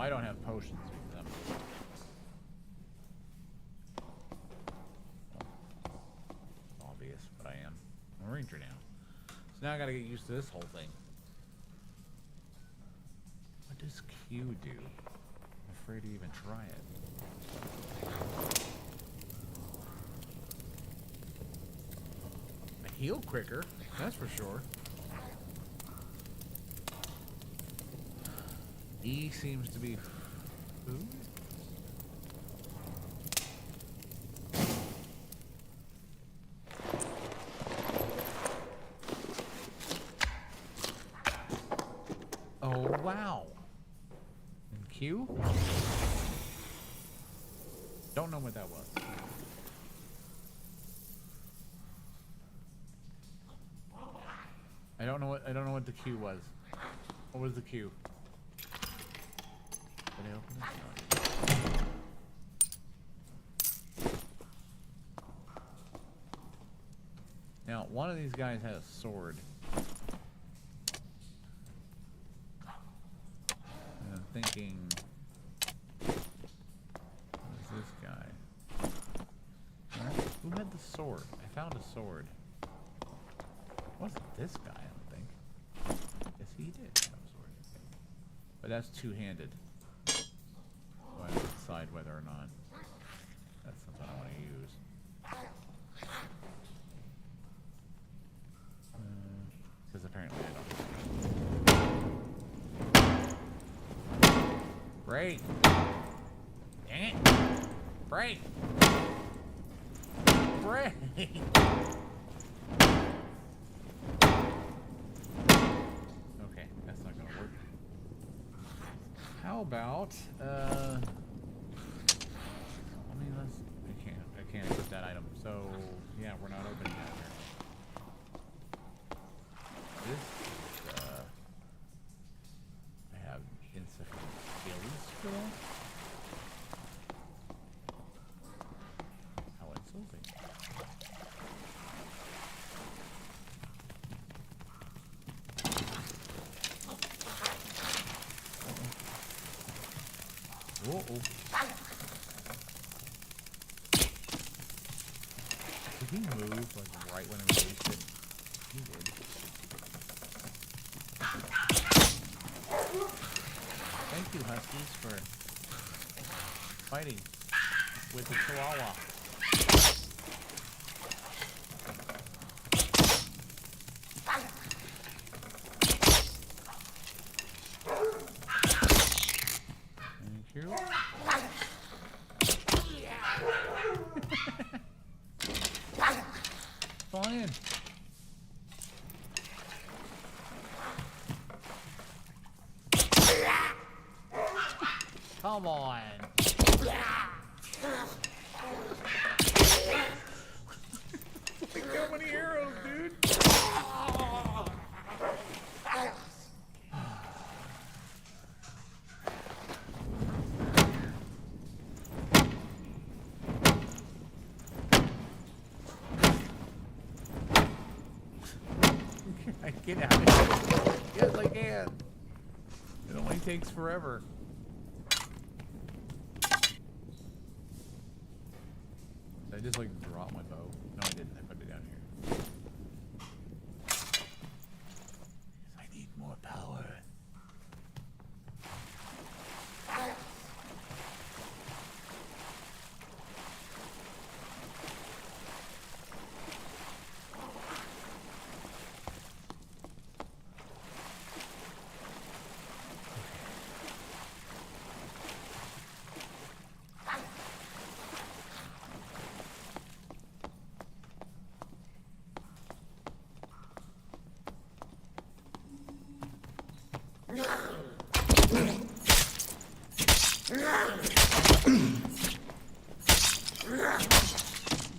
I don't have potions with them. Obvious, but I am a ranger now. So now I gotta get used to this whole thing. What does Q do? I'm afraid to even try it. I heal quicker, that's for sure. E seems to be food. Oh, wow. And Q? Don't know what that was. I don't know what the Q was. What was the Q? Did I open this? No. Now, one of these guys has a sword. And I'm thinking, what is this guy? Who had the sword? I found a sword. It wasn't this guy, I don't think. Yes, he did have a sword. But that's two-handed. So I have to decide whether or not that's something I want to use. Because apparently I don't. Break! Dang it! Break! Break! Okay, that's not gonna work. How about, I mean, I can't equip that item, so, yeah, we're not opening that here. This is, I have insufficient skills for that. How insulting. Uh-oh. Did he move, like, right when I released it? He did. Thank you, Huskies, for fighting with the Chihuahua. Thank you. Flying. Come on. Look how many arrows, dude. I get out of here. Yes, I can. It only takes forever. Did I just like drop my bow? No, I didn't. I put it down here. Because I need more power.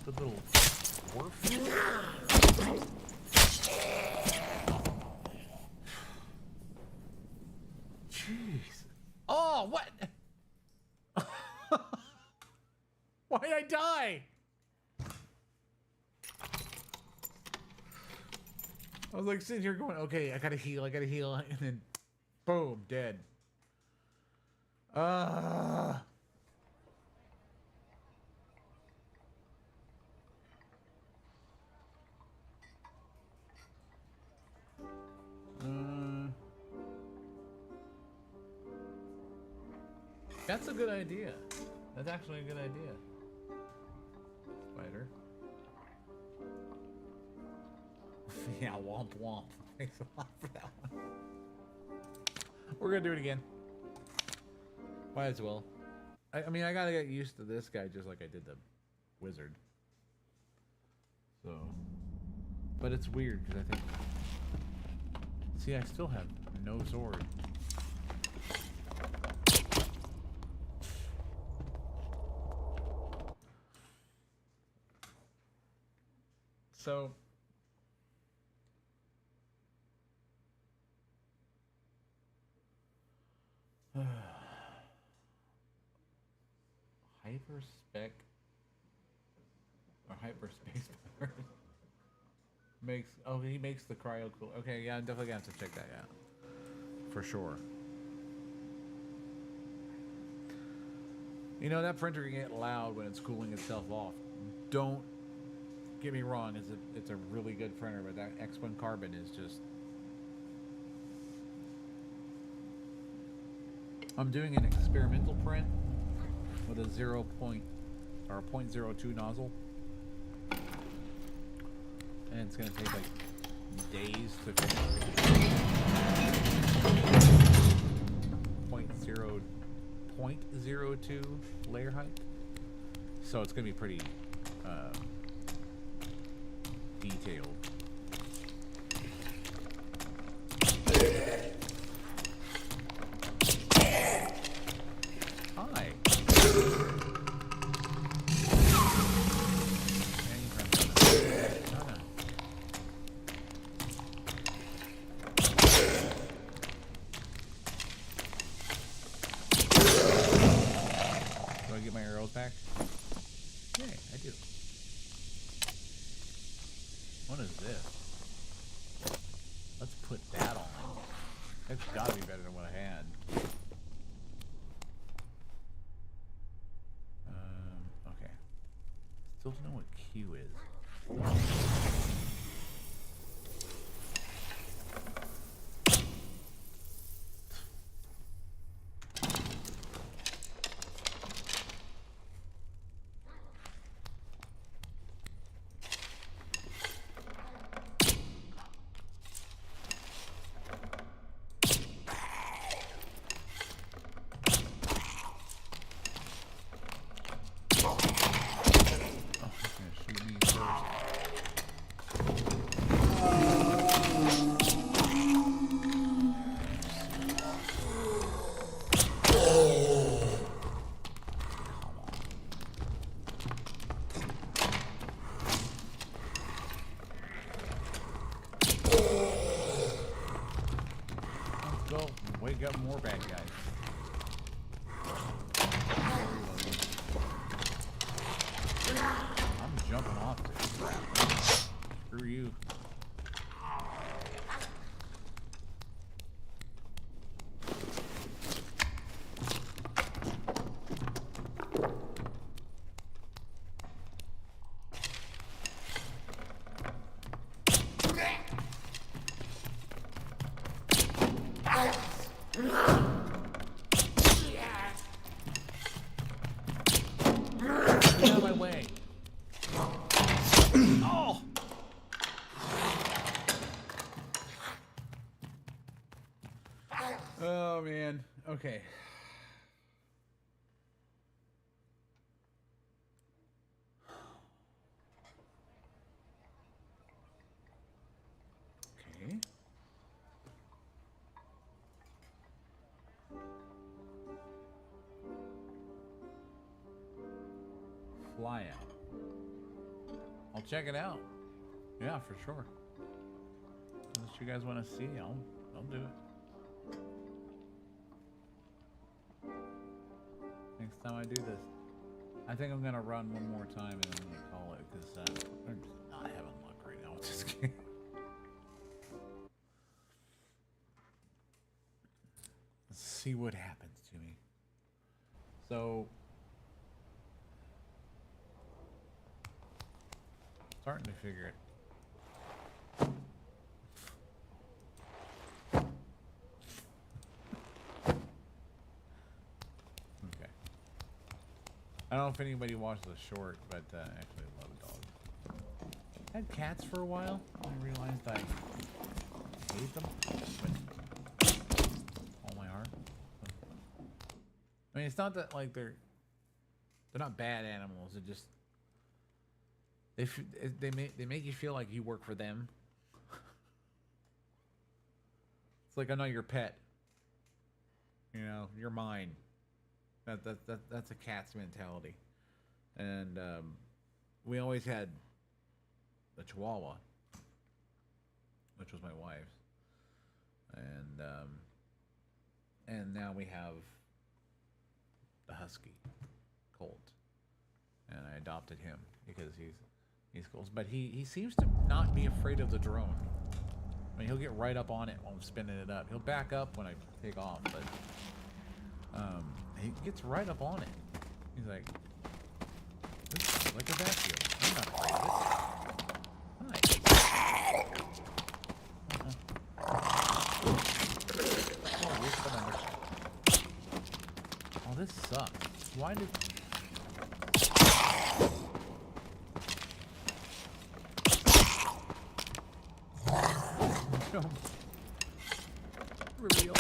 The little dwarf. Jeez. Oh, what? Why did I die? I was like sitting here going, okay, I gotta heal, and then boom, dead. Uh, that's a good idea. That's actually a good idea. Spider. Yeah, womp womp. Thanks a lot for that one. We're gonna do it again. Might as well. I mean, I gotta get used to this guy just like I did the wizard. So, but it's weird because I think. See, I still have no sword. So. Hyperspec or hyperspace powers makes he makes the cryo cool. Okay, yeah, I'm definitely gonna have to check that out for sure. You know, that printer can get loud when it's cooling itself off. Don't get me wrong, it's a really good printer, but that X1 Carbon is just. I'm doing an experimental print with a 0.02 nozzle, and it's gonna take like days to finish. 0.02 layer height, so it's gonna be pretty detailed. Hi. Do I get my arrows back? Yeah, I do. What is this? Let's put that on. It's gotta be better than what I had. Okay. Still don't know what Q is. Wake up more bad guys. I'm jumping off this crap. Screw you. Get out of my way. Oh! Oh, man. Okay. Okay. Fly out. I'll check it out. Yeah, for sure. Unless you guys want to see, I'll do it. Next time I do this. I think I'm gonna run one more time and I'm gonna call it because I'm just not having luck right now with this game. Let's see what happens to me. So, starting to figure it. Okay. I don't know if anybody watched the short, but actually I love dogs. I had cats for a while. I realized I hate them with all my heart. I mean, it's not that like they're not bad animals. It just they make you feel like you work for them. It's like I'm not your pet. You know, you're mine. That's a cat's mentality. And we always had the Chihuahua, which was my wife's, and now we have the Husky, Colt, and I adopted him because he's cool. But he seems to not be afraid of the drone. I mean, he'll get right up on it while I'm spinning it up. He'll back up when I take off, but he gets right up on it. He's like, this is like a vacuum. I'm not afraid of it. Oh, this sucks. Why did... Really old.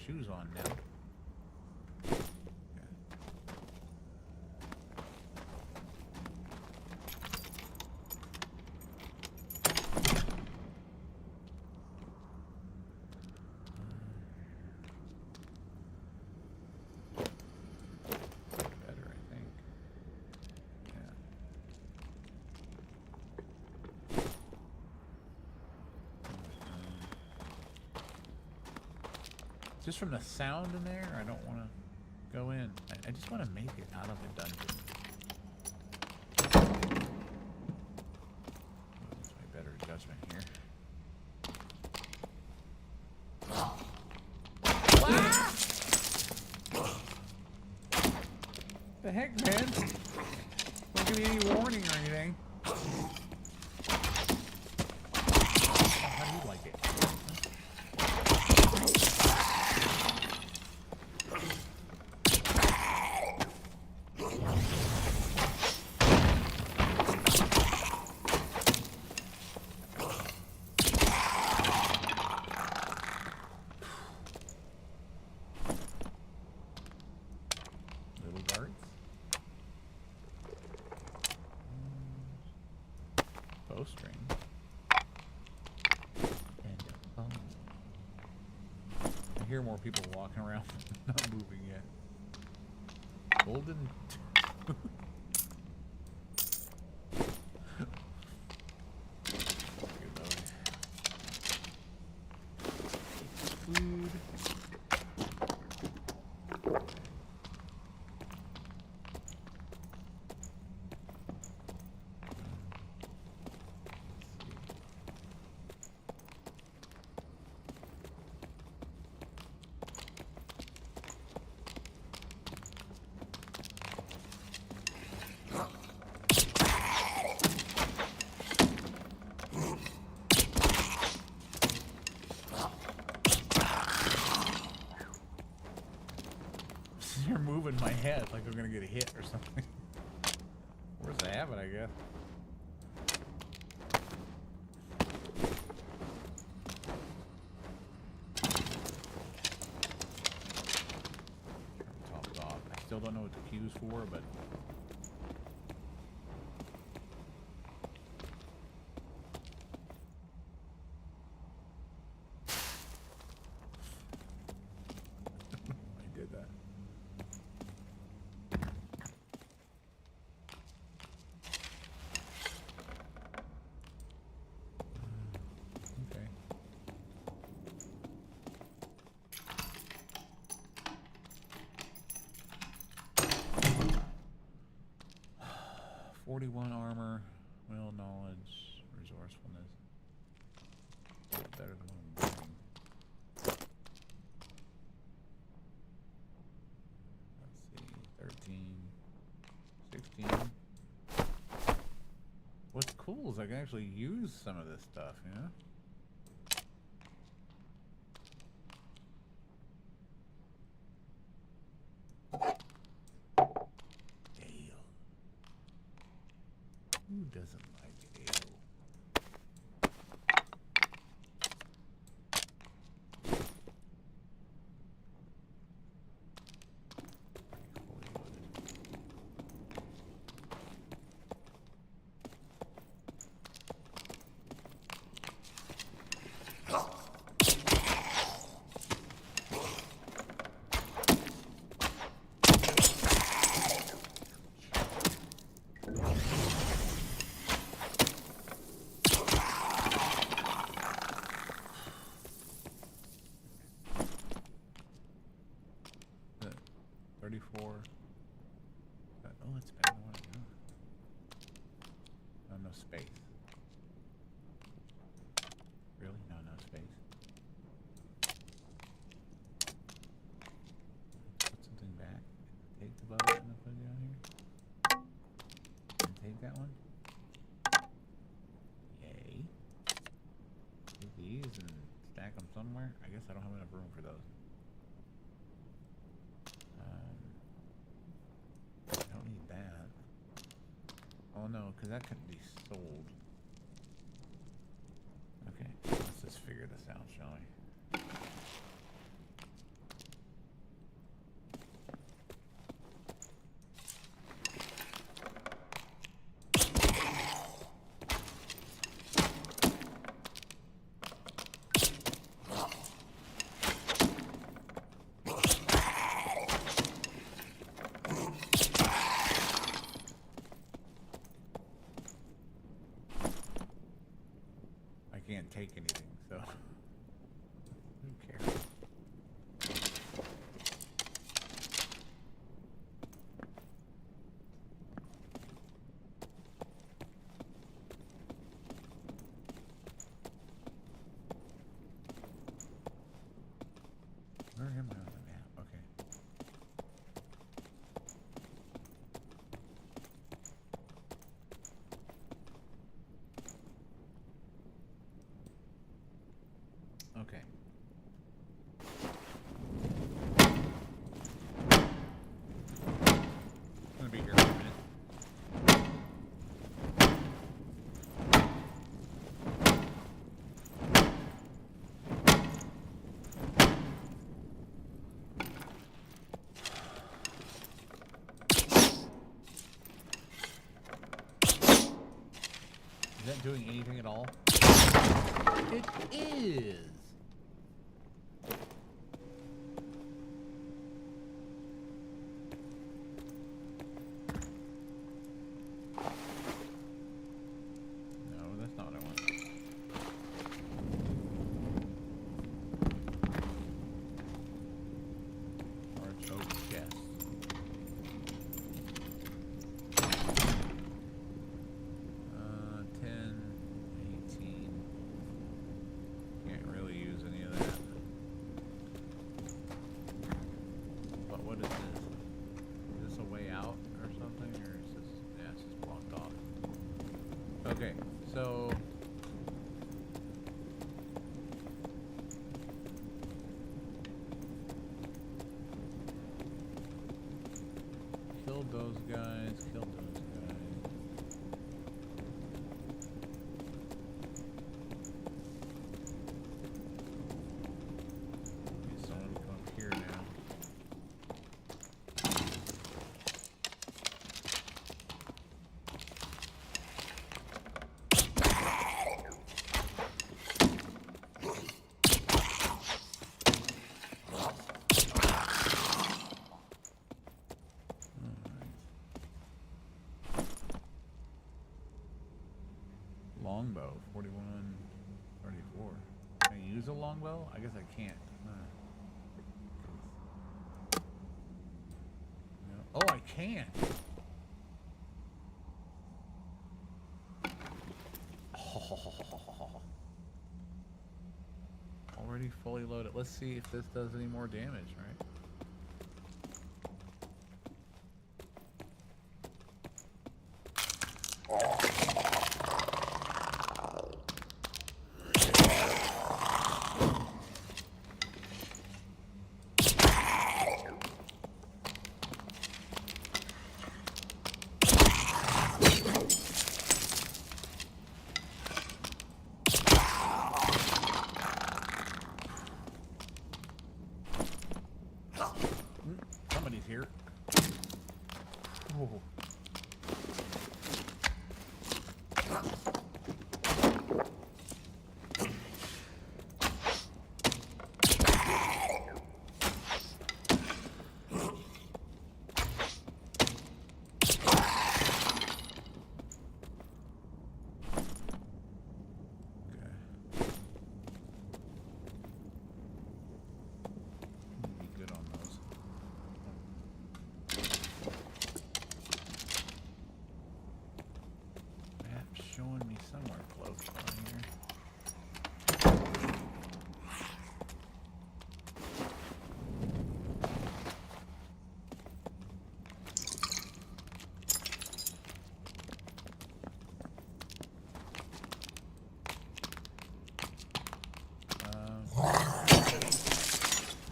Shoes on now. Better, I think. Yeah. Just from the sound in there, I don't want to go in. I just want to make it out of the dungeon. That's my better judgment here. The heck, man? Don't give me any warning or anything. How do you like it? Bowstring. And a phone. I hear more people walking around, not moving yet. Golden. Food. You're moving my head like I'm gonna get a hit or something. Where's the habit, I guess? Top it off. I still don't know what the Q's for, but I did that. 41 armor, will, knowledge, resourcefulness. Better than what I'm doing. Let's see, 13, 16. What's cool is I can actually use some of this stuff, you know? Ale. Who doesn't like ale? Oh, it's better than what I got. Oh, no space. Really? No, no space. Put something back. Take the bow and put it down here. And take that one. Yay. Take these and stack them somewhere. I guess I don't have enough room for those. Oh no, because that couldn't be sold. Okay, let's just figure this out, shall we? Can't take anything, so who cares? Where am I on the map? Okay. Okay. I'm gonna be here for a minute. Is that doing anything at all? It is! Okay, so killed those guys, killed those guys. Okay, someone come up here now. Longbow, 41, 34. Can I use a longbow? I guess I can't. No. Oh, I can. me fully load it. Let's see if this does any more damage, right? Somebody's here. Oh. Showing me somewhere close down here. I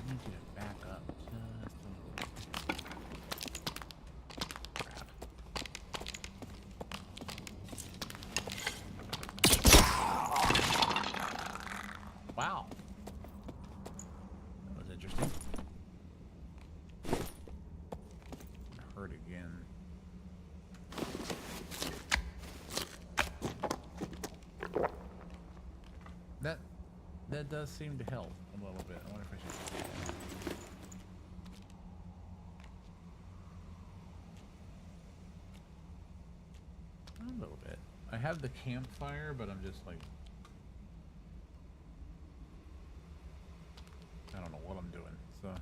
need you to back up just a little bit. Crap. Wow. That was interesting. Hurt again. That does seem to help a little bit. I wonder if I should. A little bit. I have the campfire, but I'm just like, I don't know what I'm doing, so.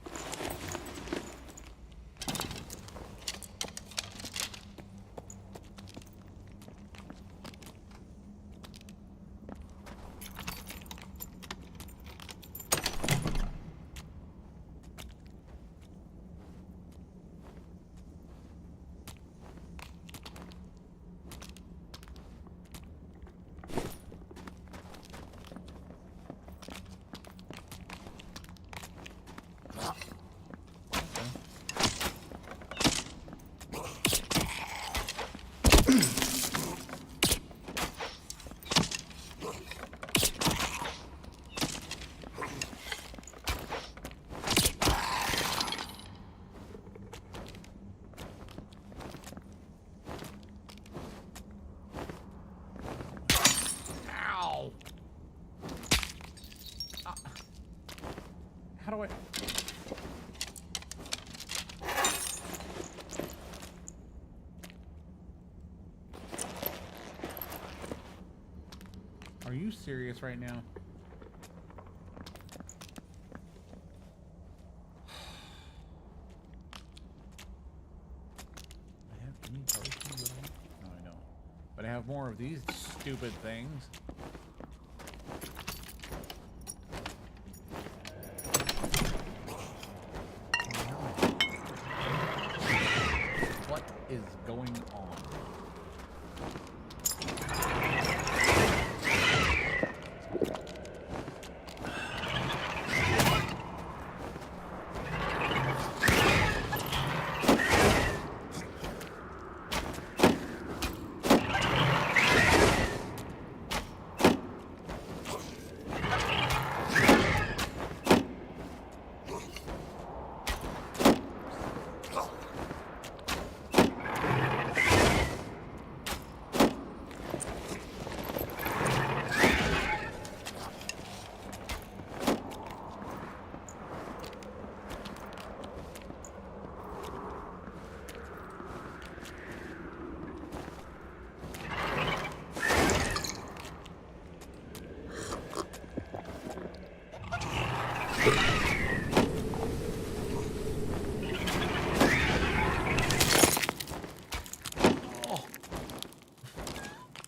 How do I... Are you serious right now? I have any potions at all? No, I don't. But I have more of these stupid things. What is going on?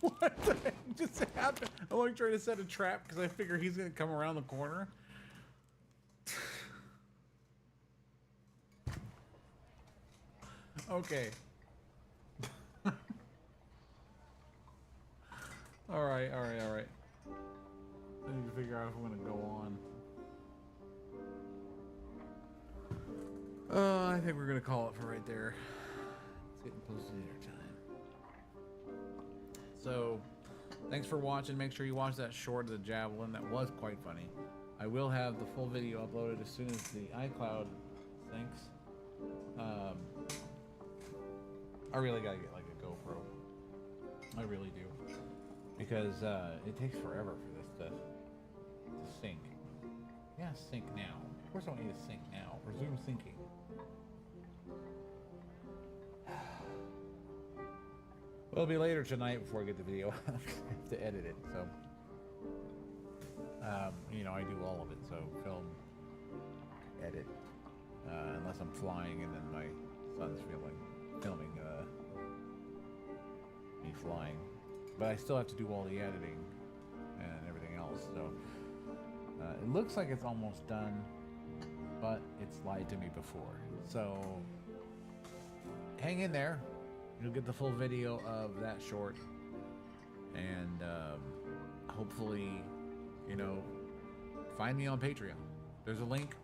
What the heck just happened? I'm like trying to set a trap because I figure he's gonna come around the corner. Okay. Alright, alright, alright. I need to figure out if I'm gonna go on. I think we're gonna call it for right there. It's getting close to dinner time. So, thanks for watching. Make sure you watch that short of the javelin. That was quite funny. I will have the full video uploaded as soon as the iCloud syncs. I really gotta get like a GoPro. I really do. Because it takes forever for this to sync. Yeah, sync now. Of course I don't need to sync now. Resume syncing. Well, it'll be later tonight before I get the video. I have to edit it, so. You know, I do all of it, so film, edit. Unless I'm flying and then my son's filming me flying. But I still have to do all the editing and everything else, so. It looks like it's almost done, but it's lied to me before. So, hang in there. You'll get the full video of that short, and hopefully, you know, find me on Patreon. There's a link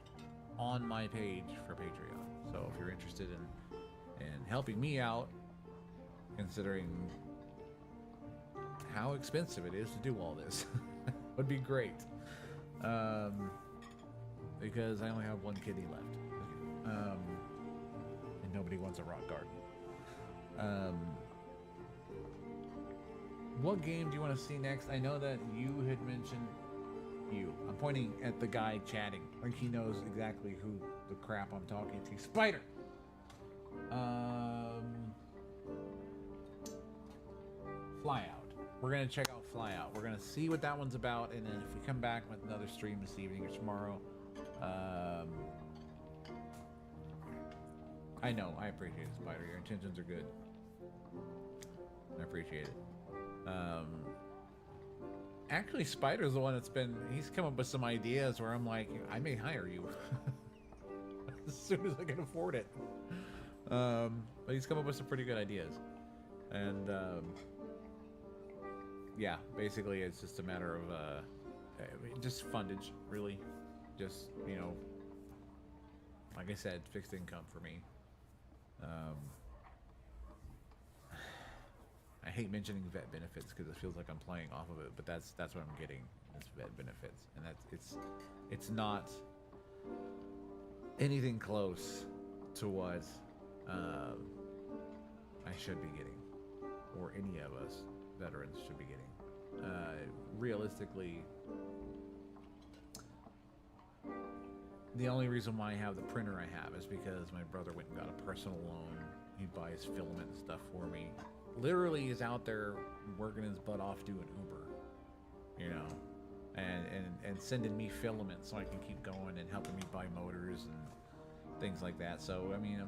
on my page for Patreon. So if you're interested in helping me out, considering how expensive it is to do all this, would be great. Because I only have one kitty left, and nobody wants a rock garden. What game do you want to see next? I know that you had mentioned I'm pointing at the guy chatting, like he knows exactly who the crap I'm talking to. Spider. Flyout. We're gonna check out Flyout. We're gonna see what that one's about, and then if we come back with another stream this evening or tomorrow, I know, I appreciate it, Spider. Your intentions are good. I appreciate it. Actually, Spider's the one he's come up with some ideas where I'm like, I may hire you as soon as I can afford it. But he's come up with some pretty good ideas. And, yeah, basically it's just a matter of, just fundage, really. Just, you know, like I said, fixed income for me. I hate mentioning vet benefits because it feels like I'm playing off of it, but that's what I'm getting is vet benefits, and it's not anything close to what I should be getting, or any of us veterans should be getting. Realistically, the only reason why I have the printer I have is because my brother went and got a personal loan. He buys filament and stuff for me. Literally is out there working his butt off doing Uber, you know, and sending me filament so I can keep going and helping me buy motors and things like that. So I mean,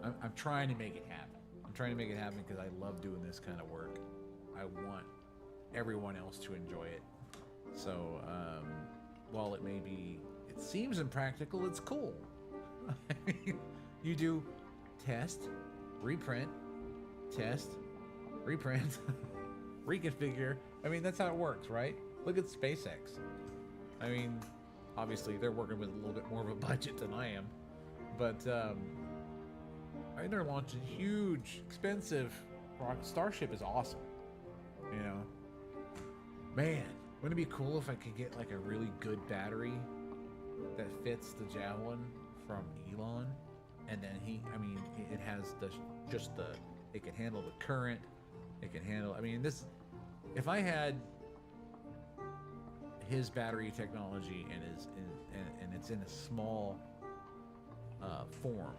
I'm trying to make it happen. I'm trying to make it happen because I love doing this kind of work. I want everyone else to enjoy it. So while it seems impractical, it's cool. I mean, you do test, reprint, test, reprint, reconfigure. I mean, that's how it works, right? Look at SpaceX. I mean, obviously they're working with a little bit more of a budget than I am, but I mean, they're launching huge, expensive Starship is awesome. You know, man, wouldn't it be cool if I could get like a really good battery that fits the Javelin from Elon, and then it has it can handle the current. It can handle. I mean, if I had his battery technology and it's in a small form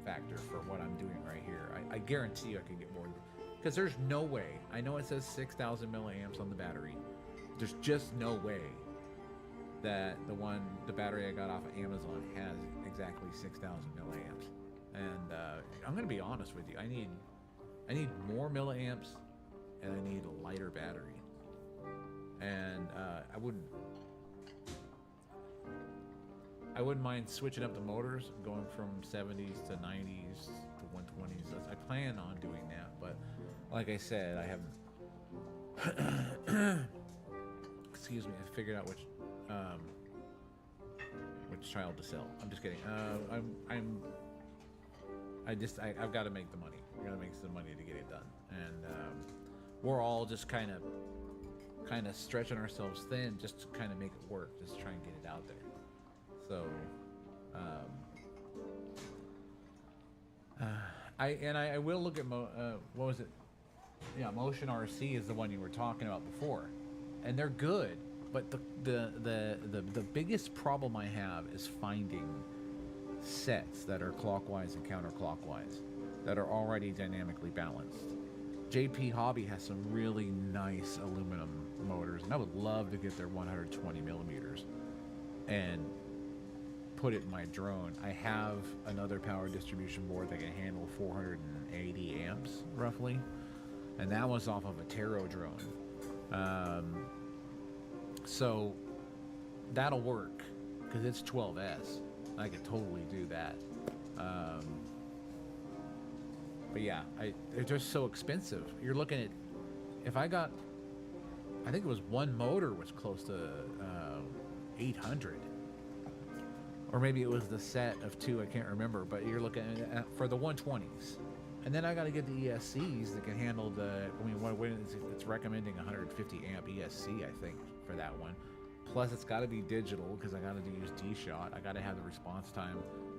factor for what I'm doing right here, I guarantee you I can get more. Because there's no way. I know it says 6,000 milliamps on the battery. There's just no way that the battery I got off of Amazon has exactly 6,000 milliamps. And I'm gonna be honest with you. I need more milliamps, and I need a lighter battery. And I wouldn't mind switching up the motors, going from 70s to 90s to 120s. I plan on doing that, but like I said, I haven't. Excuse me. I figured out which child to sell. I'm just kidding. I've got to make the money. I got to make some money to get it done, and we're all just kind of stretching ourselves thin just to kind of make it work, just try and get it out there. So, I will look at what was it? Yeah, Motion RC is the one you were talking about before, and they're good. But the biggest problem I have is finding sets that are clockwise and counterclockwise that are already dynamically balanced. JP Hobby has some really nice aluminum motors, and I would love to get their 120 millimeters and put it in my drone. I have another power distribution board that can handle 480 amps roughly, and that was off of a Taro drone. So that'll work because it's 12S. I could totally do that. But yeah, they're just so expensive. You're looking at, if I got, I think it was one motor was close to 800, or maybe it was the set of two. I can't remember. But you're looking at for the 120s, and then I got to get the ESCs that can handle the. I mean, it's recommending 150 amp ESC, I think, for that one. Plus, it's got to be digital because I got to use D-Shot. I got to have the response time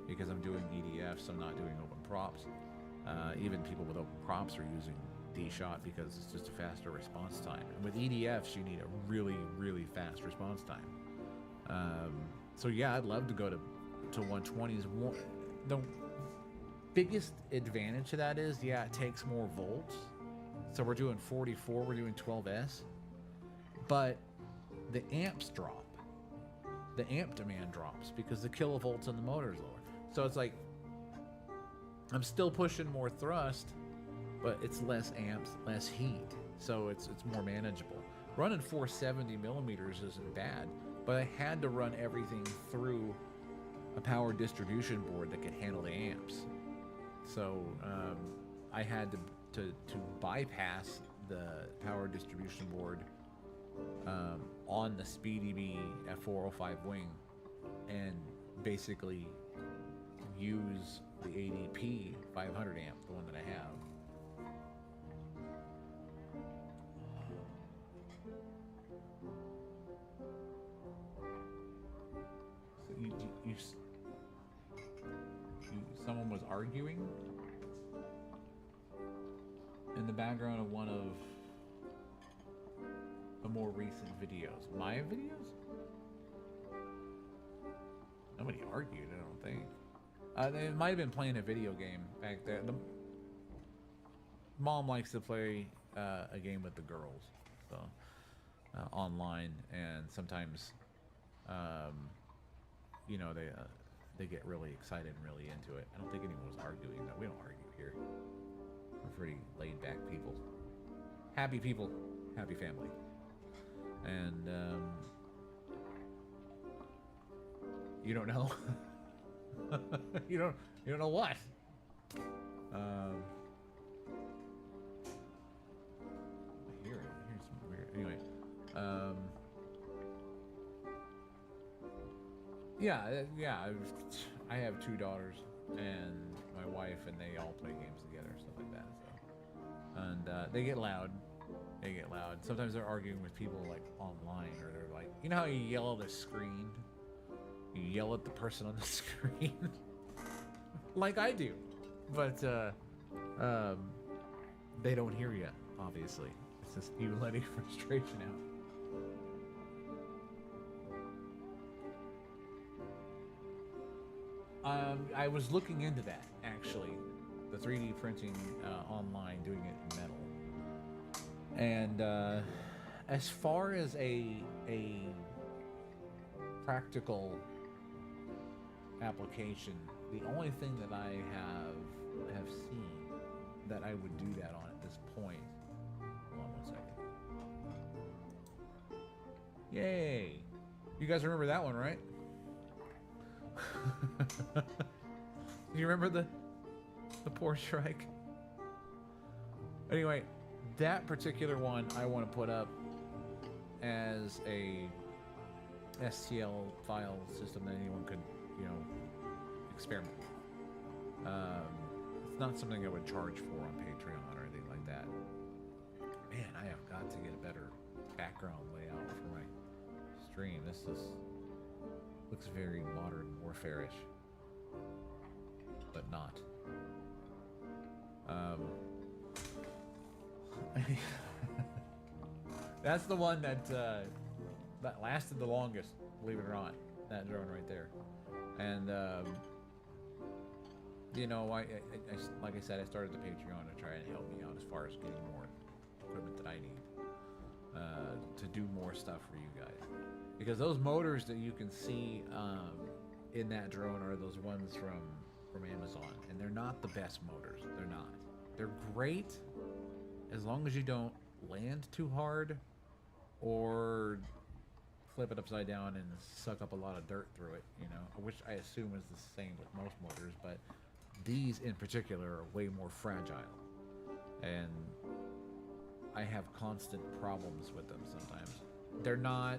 because I'm doing EDFs. I'm not doing open props. Even people with open props are using D-Shot because it's just a faster response time. And with EDFs, you need a really, really fast response time. So yeah, I'd love to go to 120s. The biggest advantage to that is, yeah, it takes more volts. So we're doing 44, we're doing 12S. But the amps drop. The amp demand drops because the kilovolts in the motor is lower. So it's like, I'm still pushing more thrust, but it's less amps, less heat. So it's more manageable. Running 470 millimeters isn't bad, but I had to run everything through a power distribution board that could handle the amps. So I had to bypass the power distribution board on the SpeedyBee F405 wing and basically use the ADP 500 amp, the one that I have. So someone was arguing in the background of one of the more recent videos. My videos? Nobody argued, I don't think. They might have been playing a video game back there. The mom likes to play a game with the girls, so online, and sometimes, you know, they get really excited and really into it. I don't think anyone was arguing. No, we don't argue here. We're pretty laid-back people, happy family, and you don't know. you don't know what. Here's some weird. Anyway, yeah. I have two daughters and my wife, and they all play games together, stuff like that. So, and they get loud. Sometimes they're arguing with people like online, or they're like, you know how you yell at a screen. You yell at the person on the screen like I do, but they don't hear you, obviously. It's just you letting frustration out. I was looking into that, actually, the 3D printing online, doing it in metal. And as far as a practical application, the only thing that I have seen that I would do that on at this point. Hold on 1 second. Yay! You guys remember that one, right? You remember the The poor Shrike. Anyway, that particular one I want to put up as a STL file system that anyone could, you know, experiment with. It's not something I would charge for on Patreon or anything like that. Man, I have got to get a better background layout for my stream. This looks very modern warfare-ish, but not. That's the one that lasted the longest, believe it or not. That drone right there, and you know, I like I said, I started the Patreon to try and help me out as far as getting more equipment that I need to do more stuff for you guys. Because those motors that you can see in that drone are those ones from Amazon, and they're not the best motors. They're not. They're great as long as you don't land too hard or flip it upside down and suck up a lot of dirt through it, you know, which I assume is the same with most motors, but these in particular are way more fragile, and I have constant problems with them sometimes. They're not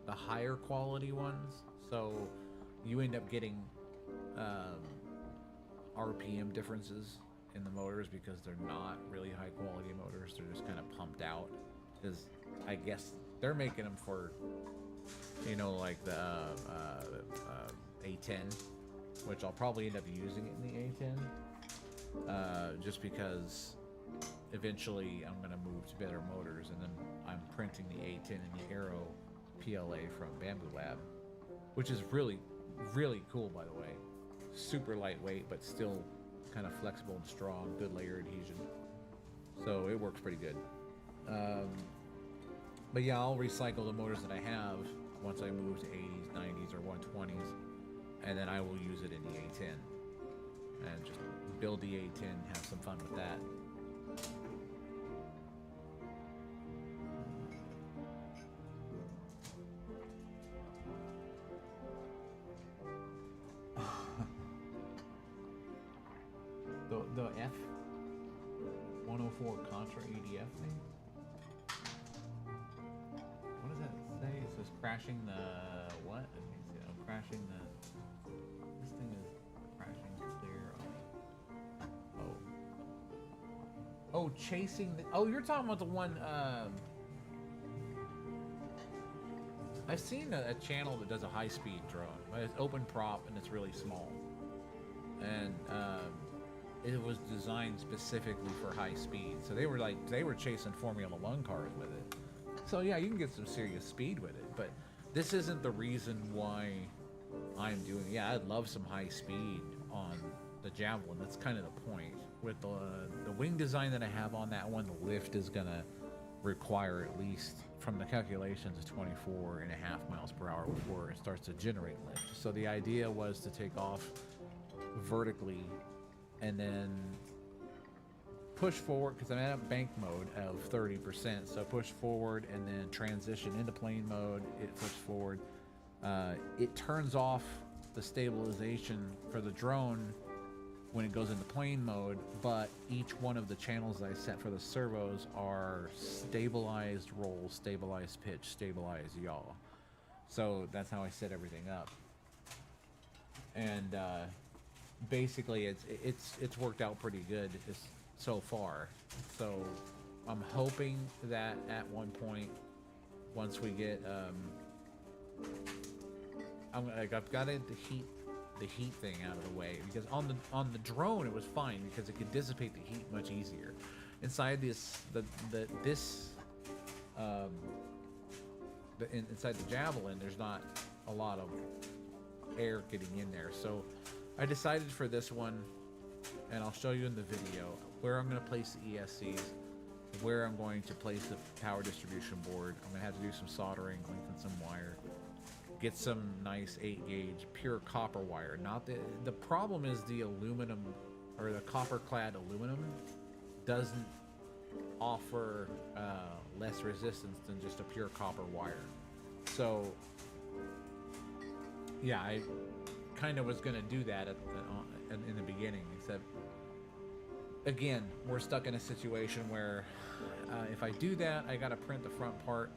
the higher quality ones, so you end up getting RPM differences in the motors because they're not really high quality motors. They're just kind of pumped out because I guess they're making them for, you know, like the A10, which I'll probably end up using it in the A10 just because eventually I'm going to move to better motors, and then I'm printing the A10 and the Aero PLA from Bamboo Lab, which is really, really cool, by the way. Super lightweight, but still kind of flexible and strong, good layer adhesion. So it works pretty good. But yeah, I'll recycle the motors that I have once I move to 80s, 90s, or 120s, and then I will use it in the A10. And just build the A10, have some fun with that. The F-104 Contra ADF thing? What does that say? It says crashing the... what? Let me see. Oh, crashing the... This thing is crashing clear on... Oh. Oh, chasing the... Oh, you're talking about the one... I've seen a channel that does a high-speed drone. It's open prop and it's really small. And, it was designed specifically for high speed. So they were chasing Formula One cars with it. So yeah, you can get some serious speed with it, but this isn't the reason why I'm doing it. Yeah, I'd love some high speed on the Javelin. That's kind of the point. With the wing design that I have on that one, the lift is gonna require at least, from the calculations, 24.5 miles per hour before it starts to generate lift. So the idea was to take off vertically and then push forward, because I'm at bank mode of 30%, so push forward and then transition into plane mode. It flips forward. It turns off the stabilization for the drone when it goes into plane mode, but each one of the channels I set for the servos are stabilized roll, stabilized pitch, stabilized yaw. So that's how I set everything up. And basically it's worked out pretty good so far. So I'm hoping that at one point, once we get I've got the heat thing out of the way, because on the drone it was fine because it could dissipate the heat much easier. Inside inside the Javelin, there's not a lot of air getting in there. So I decided for this one, and I'll show you in the video, where I'm going to place the ESCs, where I'm going to place the power distribution board. I'm going to have to do some soldering, lengthen some wire, get some nice 8-gauge pure copper wire. Not the problem is the aluminum, or the copper-clad aluminum, doesn't offer less resistance than just a pure copper wire. So yeah, I kind of was going to do that in the beginning, except again, we're stuck in a situation where if I do that, I gotta print the front part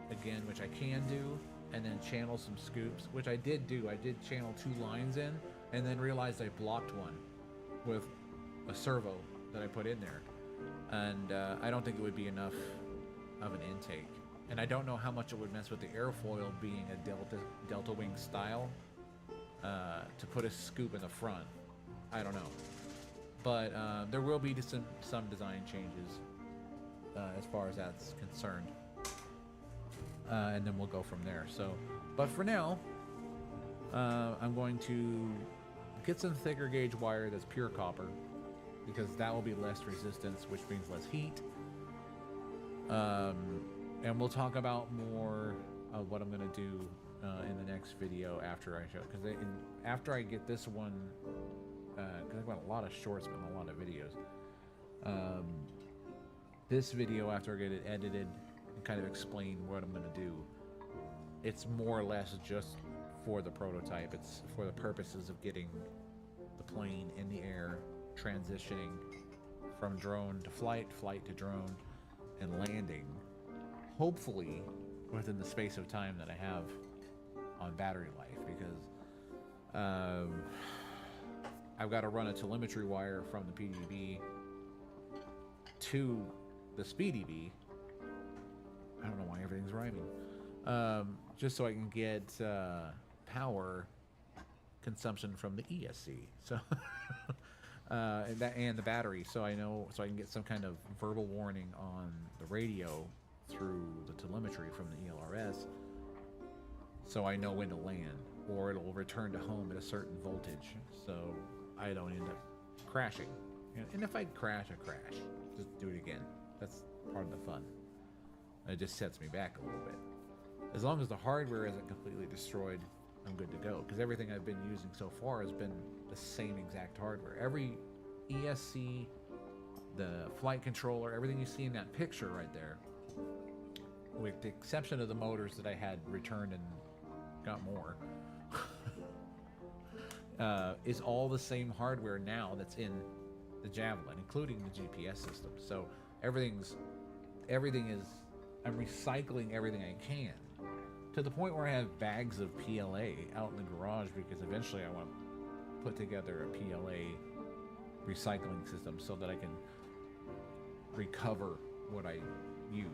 again, which I can do, and then channel some scoops, which I did do. I did channel 2 lines in, and then realized I blocked one with a servo that I put in there, and I don't think it would be enough of an intake, and I don't know how much it would mess with the airfoil being a Delta Wing style to put a scoop in the front. I don't know, but there will be some design changes as far as that's concerned, and then we'll go from there. So, but for now, I'm going to get some thicker gauge wire that's pure copper, because that will be less resistance, which means less heat. And we'll talk about more of what I'm going to do in the next video after I show, because after I get this one, because I've got a lot of shorts and a lot of videos. This video, after I get it edited and kind of explain what I'm going to do, it's more or less just for the prototype. It's for the purposes of getting the plane in the air, transitioning from drone to flight, flight to drone, and landing, hopefully within the space of time that I have on battery life, because I've got to run a telemetry wire from the PDB to the SpeeDB. I don't know why everything's rhyming. Just so I can get power consumption from the ESC. So and the battery, so I know, so I can get some kind of verbal warning on the radio through the telemetry from the ELRS, so I know when to land, or it'll return to home at a certain voltage, so I don't end up crashing. And if I crash, I crash. Just do it again. That's part of the fun. It just sets me back a little bit. As long as the hardware isn't completely destroyed, I'm good to go, because everything I've been using so far has been the same exact hardware. Every ESC, the flight controller, everything you see in that picture right there, with the exception of the motors that I had returned and got more, is all the same hardware now that's in the Javelin, including the GPS system. So everything is, I'm recycling everything I can, to the point where I have bags of PLA out in the garage, because eventually I want to put together a PLA recycling system so that I can recover what I use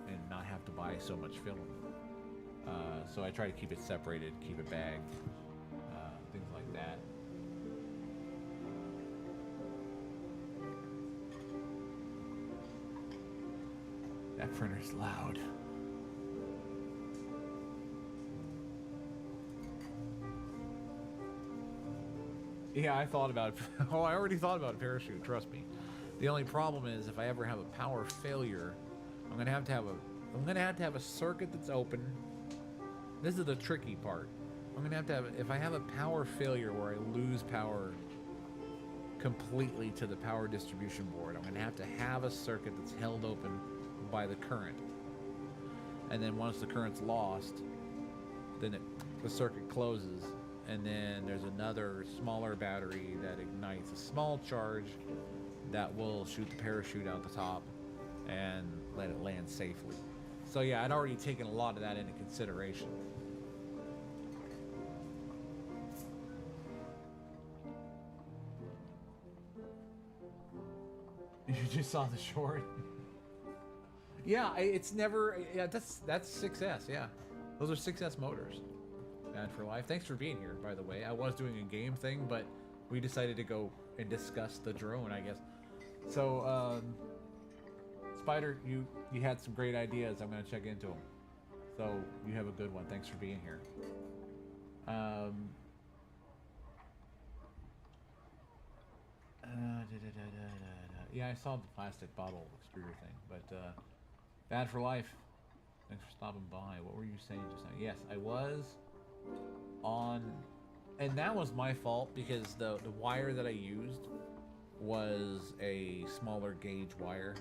and not have to buy so much film. So I try to keep it separated, keep it bagged, things like that. That printer's loud. Yeah, I thought about it. Oh, I already thought about a parachute, trust me. The only problem is, if I ever have a power failure, I'm gonna have to have a circuit that's open. This is the tricky part. I'm gonna have to have, if I have a power failure where I lose power completely to the power distribution board, I'm gonna have to have a circuit that's held open by the current. And then once the current's lost, then the circuit closes, and then there's another smaller battery that ignites a small charge that will shoot the parachute out the top and let it land safely. So yeah, I'd already taken a lot of that into consideration. You just saw the short. Yeah, it's never. Yeah, that's 6S. Yeah, those are 6S motors. Bad for life. Thanks for being here, by the way. I was doing a game thing, but we decided to go and discuss the drone, I guess. So, Spider, you had some great ideas. I'm gonna check into them. So you have a good one. Thanks for being here. Yeah, I saw the plastic bottle extruder thing, but bad for life. Thanks for stopping by. What were you saying just now? Yes, I was on, and that was my fault, because the wire that I used was a smaller gauge wire,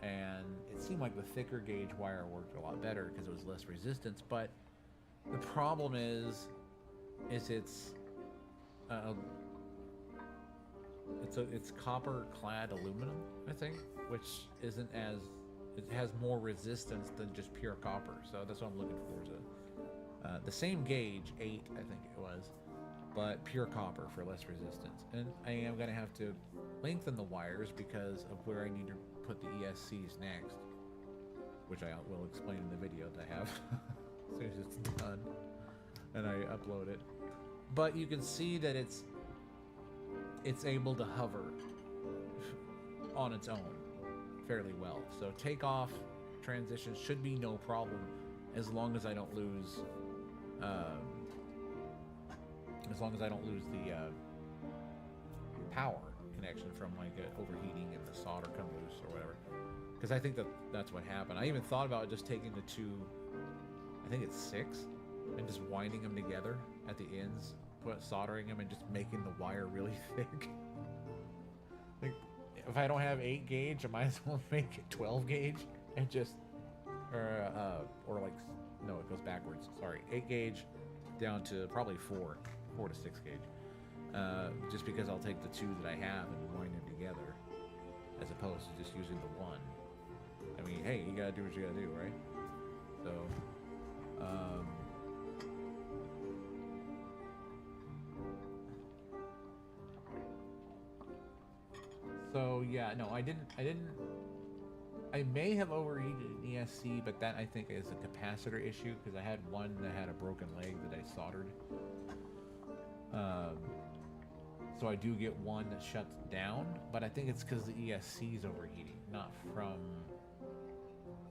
and it seemed like the thicker gauge wire worked a lot better because it was less resistance. But the problem is it's it's copper clad aluminum, I think, which isn't as, it has more resistance than just pure copper. So that's what I'm looking for. To the same gauge, 8 I think it was, but pure copper for less resistance. And I am gonna have to lengthen the wires because of where I need to put the ESCs next, which I will explain in the video that I have as soon as it's done and I upload it. But you can see that it's able to hover on its own fairly well. So takeoff transitions should be no problem as long as I don't lose the power connection from like overheating and the solder come loose or whatever. Because I think that's what happened. I even thought about just taking the two, I think it's 6, and just winding them together at the ends, soldering them and just making the wire really thick. Like, if I don't have 8 gauge, I might as well make it 12 gauge and just, or like, no, it goes backwards. Sorry, 8 gauge down to probably 4 to 6 gauge. Just because I'll take the 2 that I have and wind them together, as opposed to just using the 1. I mean, hey, you gotta do what you gotta do, right? So, yeah, no, I may have overheated an ESC, but that I think is a capacitor issue because I had one that had a broken leg that I soldered. So I do get one that shuts down, but I think it's because the ESC is overheating, not from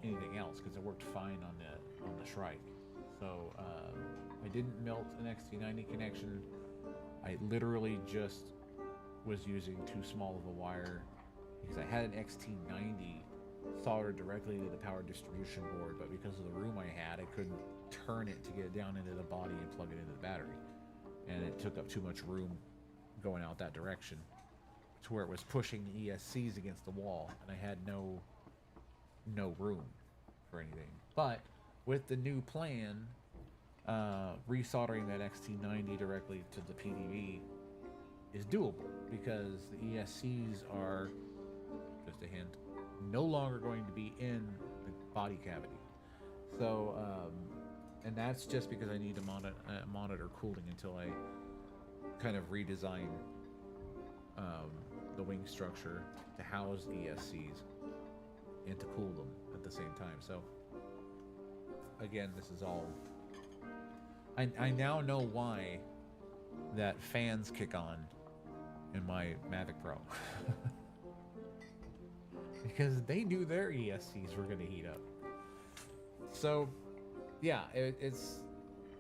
anything else, because it worked fine on the Shrike. So I didn't melt an XT90 connection. I literally just was using too small of a wire because I had an XT90 soldered directly to the power distribution board, but because of the room I had, I couldn't turn it to get it down into the body and plug it into the battery, and it took up too much room going out that direction to where it was pushing the ESCs against the wall, and I had no room for anything. But with the new plan, resoldering that XT90 directly to the PDB is doable because the ESCs are, just a hint, no longer going to be in the body cavity. So, and that's just because I need to monitor cooling until I kind of redesign the wing structure to house the ESCs and to cool them at the same time. So, again, this is all... I now know why that fans kick on in my Mavic Pro. Because they knew their ESCs were going to heat up. So, yeah, it's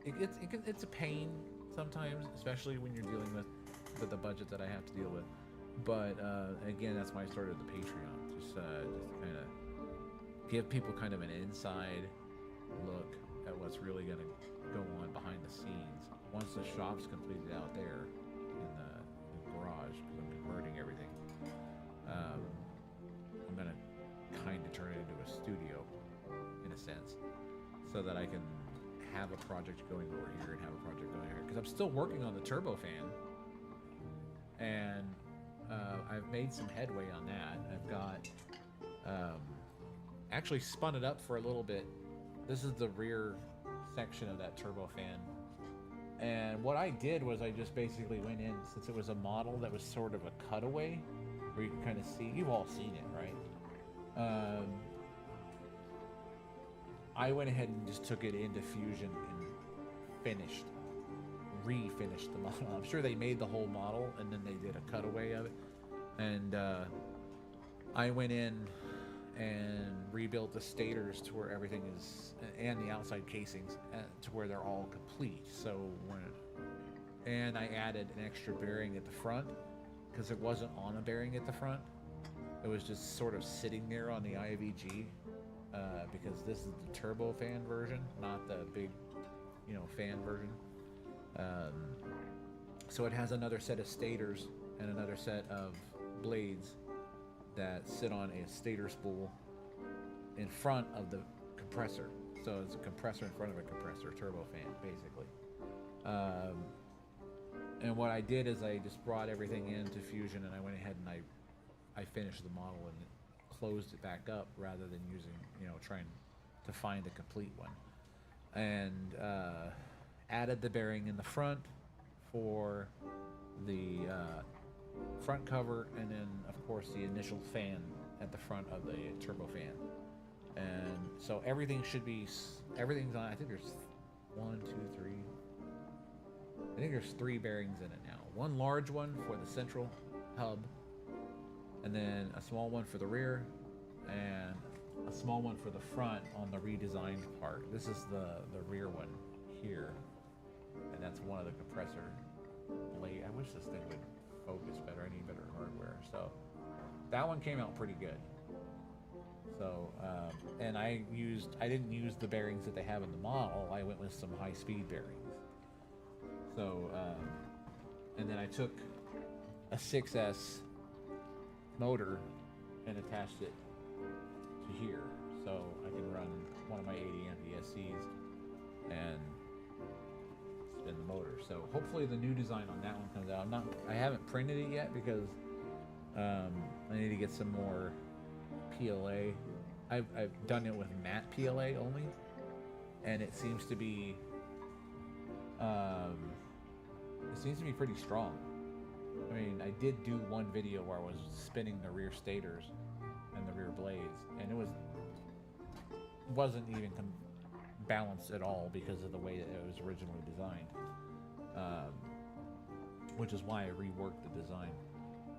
a pain sometimes, especially when you're dealing with the budget that I have to deal with. But again, that's why I started the Patreon, just to kind of give people kind of an inside look at what's really going to go on behind the scenes once the shop's completed out there in the garage, because I'm converting everything. I'm going to kind of turn it into a studio in a sense, so that I can have a project going over here and have a project going here, because I'm still working on the turbofan, and I've made some headway on that. I've got actually spun it up for a little bit. This is the rear section of that turbofan, and what I did was I just basically went in, since it was a model that was sort of a cutaway where you can kind of see, you've all seen it, right? I went ahead and just took it into Fusion and refinished the model. I'm sure they made the whole model and then they did a cutaway of it, and I went in and rebuilt the stators to where everything is, and the outside casings to where they're all complete. So and I added an extra bearing at the front because it wasn't on a bearing at the front. It was just sort of sitting there on the IVG, because this is the turbofan version, not the big, fan version. So it has another set of stators and another set of blades that sit on a stator spool in front of the compressor. So it's a compressor in front of a compressor, turbofan, basically. And what I did is I just brought everything into Fusion, and I went ahead and I finished the model and closed it back up rather than using, trying to find a complete one. And added the bearing in the front for the front cover, and then of course the initial fan at the front of the turbo fan. And so everything's on. I think there's 1, 2, 3. I think there's 3 bearings in it now. One large one for the central hub, and then a small one for the rear, and a small one for the front on the redesigned part. This is the rear one here, and that's one of the compressor blade. I wish this thing would focus better. I need better hardware. So that one came out pretty good. So and I didn't use the bearings that they have in the model. I went with some high-speed bearings. So and then I took a 6S motor and attached it to here, so I can run one of my 80 amp ESCs and spin the motor. So hopefully the new design on that one comes out. I haven't printed it yet because I need to get some more PLA. I've done it with matte PLA only, and it seems to be pretty strong. I mean, I did do one video where I was spinning the rear stators and the rear blades, and it wasn't even balanced at all because of the way that it was originally designed, which is why I reworked the design.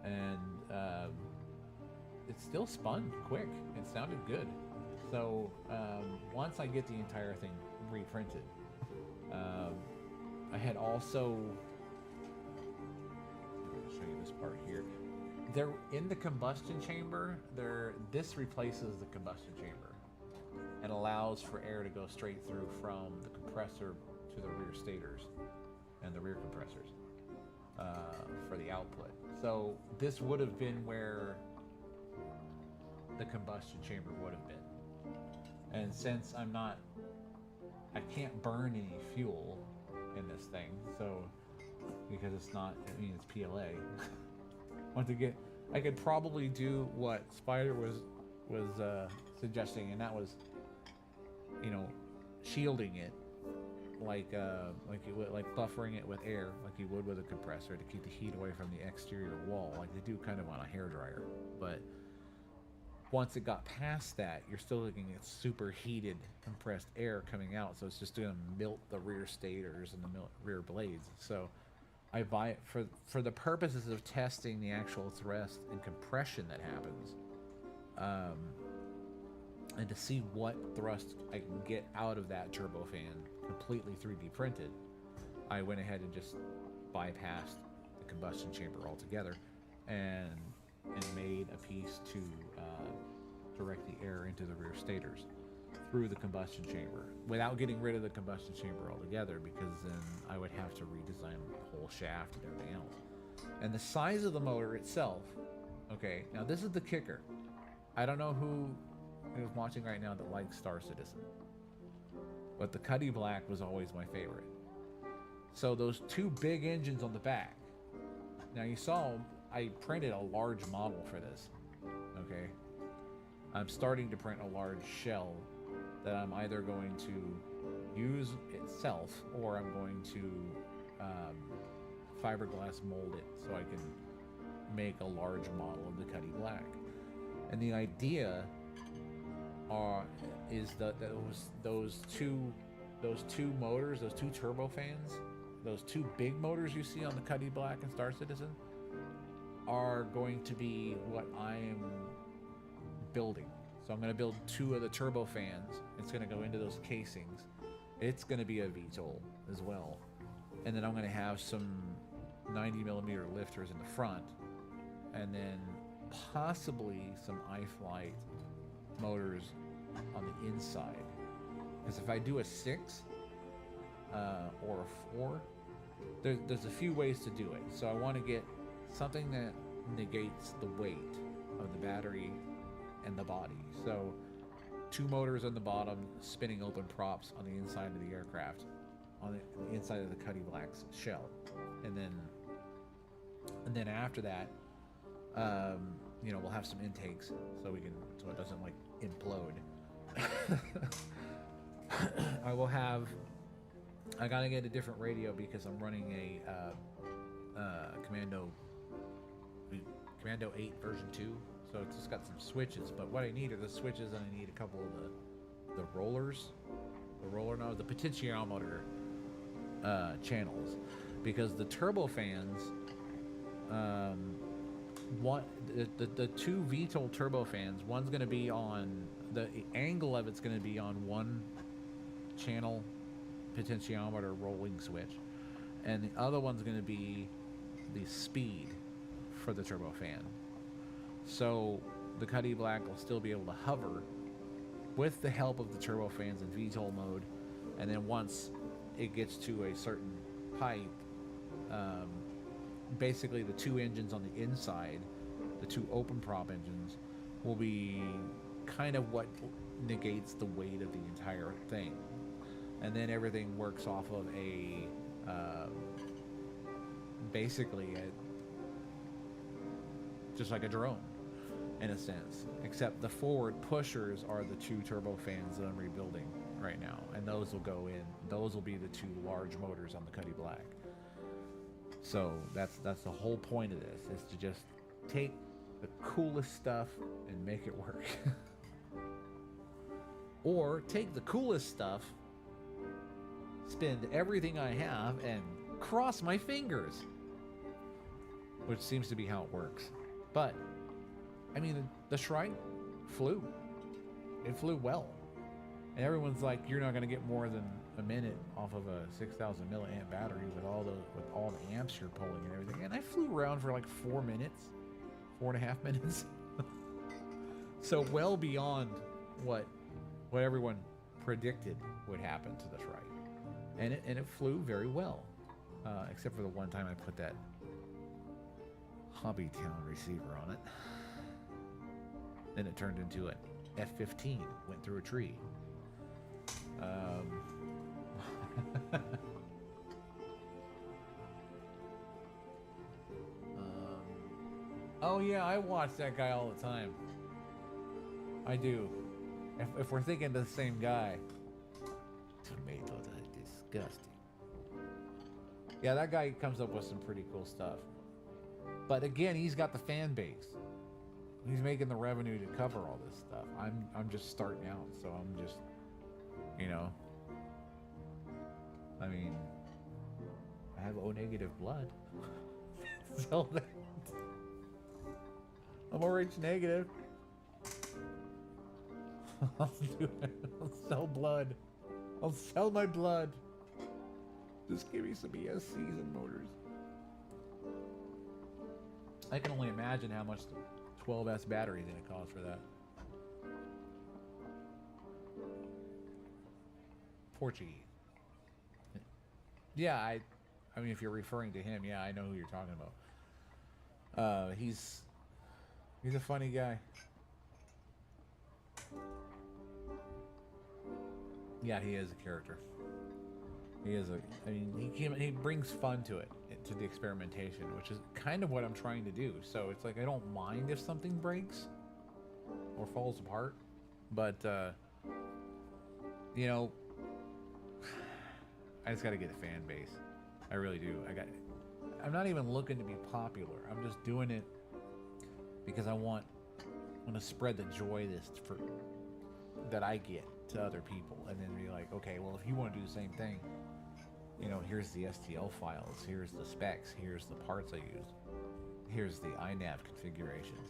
And it still spun quick. It sounded good. So once I get the entire thing reprinted, I had also, I'll show you this part here. They're in the combustion chamber. This replaces the combustion chamber and allows for air to go straight through from the compressor to the rear stators and the rear compressors for the output. So this would have been where the combustion chamber would have been. And since I can't burn any fuel in this thing, so because it's PLA. I could probably do what Spider was suggesting, and that was, shielding it like buffering it with air, like you would with a compressor to keep the heat away from the exterior wall, like they do kind of on a hairdryer. But once it got past that, you're still looking at super heated compressed air coming out, so it's just going to melt the rear stators and the rear blades. So I buy it for the purposes of testing the actual thrust and compression that happens, and to see what thrust I can get out of that turbofan completely 3D printed. I went ahead and just bypassed the combustion chamber altogether and made a piece to direct the air into the rear stators through the combustion chamber without getting rid of the combustion chamber altogether, because then I would have to redesign the whole shaft and everything else. And the size of the motor itself, okay, now this is the kicker. I don't know who is watching right now that likes Star Citizen, but the Cuddy Black was always my favorite. So those 2 big engines on the back, now you saw I printed a large model for this, okay? I'm starting to print a large shell that I'm either going to use itself, or I'm going to fiberglass mold it so I can make a large model of the Cuddy Black. And the idea is that those two motors, those 2 turbofans, those 2 big motors you see on the Cuddy Black and Star Citizen are going to be what I am building. So I'm going to build 2 of the turbofans. It's going to go into those casings. It's going to be a VTOL as well. And then I'm going to have some 90mm lifters in the front, and then possibly some iFlight motors on the inside. Because if I do a 6 or a 4, there's a few ways to do it. So I want to get something that negates the weight of the battery and the body. So 2 motors on the bottom, spinning open props on the inside of the aircraft on the inside of the Cuddy Black's shell, and then after that, you know, we'll have some intakes so it doesn't like implode. I gotta get a different radio because I'm running a Commando 8 version 2, so it's just got some switches. But what I need are the switches, and I need a couple of the rollers, the potentiometer channels, because the turbofans, the two VTOL turbofans, one's going to be on, the angle of it's going to be on one channel potentiometer rolling switch, and the other one's going to be the speed for the turbofan. So the Cuddy Black will still be able to hover with the help of the turbofans in VTOL mode, and then once it gets to a certain height, basically the two engines on the inside, the two open prop engines, will be kind of what negates the weight of the entire thing. And then everything works off of a basically just like a drone in a sense, except the forward pushers are the two turbofans that I'm rebuilding right now, and those will go in. Those will be the two large motors on the Cuddy Black. So that's the whole point of this, is to just take the coolest stuff and make it work. Or take the coolest stuff, spend everything I have, and cross my fingers. Which seems to be how it works. But, I mean, the Shrike flew. It flew well. And everyone's like, you're not going to get more than a minute off of a 6,000 milliamp battery with all the amps you're pulling and everything. And I flew around for like 4 minutes, 4.5 minutes. So well beyond what everyone predicted would happen to the Shrike. And it flew very well, except for the one time I put that Hobbytown receiver on it. Then it turned into an F-15, went through a tree. Oh yeah, I watch that guy all the time. I do. If we're thinking the same guy. Tomatoes are disgusting. Yeah, that guy comes up with some pretty cool stuff. But again, he's got the fan base. He's making the revenue to cover all this stuff. I'm just starting out, so I'm just, you know. I mean, I have O negative blood. So that I'm RH negative. I'll do it. I'll sell blood. I'll sell my blood. Just give me some ESCs and motors. I can only imagine how much the 12S battery is going to cost for that. Portuguese. Yeah, I mean, if you're referring to him, yeah, I know who you're talking about. He's a funny guy. Yeah, he is a character. He is I mean, he brings fun to it, to the experimentation, which is kind of what I'm trying to do. So it's like, I don't mind if something breaks or falls apart, but you know, I just got to get a fan base. I really do. I'm not even looking to be popular. I'm just doing it because I want to spread the joy that I get to other people, and then be like, okay, well, if you want to do the same thing, you know, here's the STL files, here's the specs, here's the parts I use, here's the iNav configurations,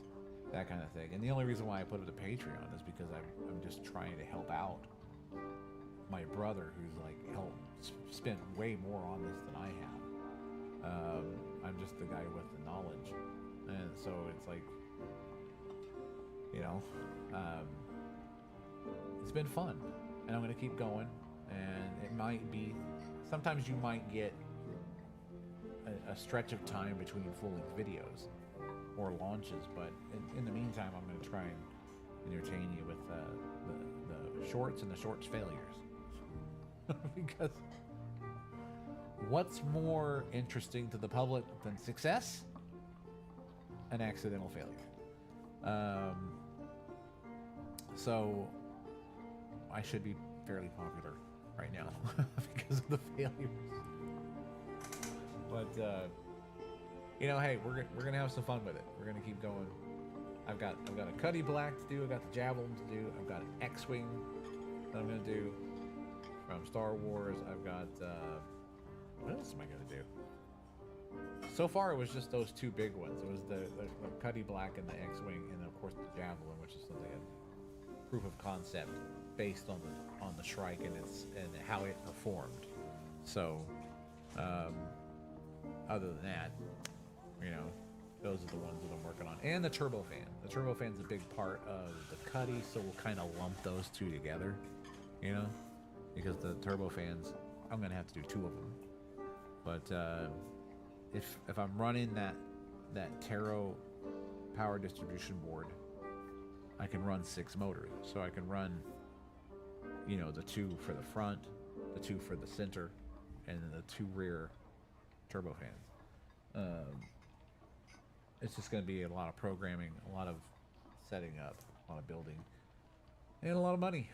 that kind of thing. And the only reason why I put up the Patreon is because I'm just trying to help out my brother, who's like spent way more on this than I have. I'm just the guy with the knowledge, and so it's like, you know, it's been fun, and I'm going to keep going. And it might be, sometimes you might get a stretch of time between full-length videos or launches, but in the meantime, I'm going to try and entertain you with the shorts and the shorts failures. Because what's more interesting to the public than success? An accidental failure. So I should be fairly popular right now because of the failures. But you know, hey, we're gonna have some fun with it. We're gonna keep going. I've got a Cuddy Black to do. I've got the Javelin to do. I've got an X-wing that I'm gonna do from Star Wars. I've got what else am I gonna do? So far, it was just those two big ones. It was the Cuddy Black and the X-wing, and then of course the Javelin, which is something a proof of concept based on the Shrike and how it performed. So, other than that, you know, those are the ones that I'm working on, and the turbofan. The turbofan's a big part of the Cuddy, so we'll kind of lump those two together, you know, because the turbofans, I'm gonna have to do two of them. But if I'm running that Taro power distribution board, I can run 6 motors. So I can run, you know, the 2 for the front, the 2 for the center, and then the 2 rear turbofans. It's just going to be a lot of programming, a lot of setting up, a lot of building, and a lot of money.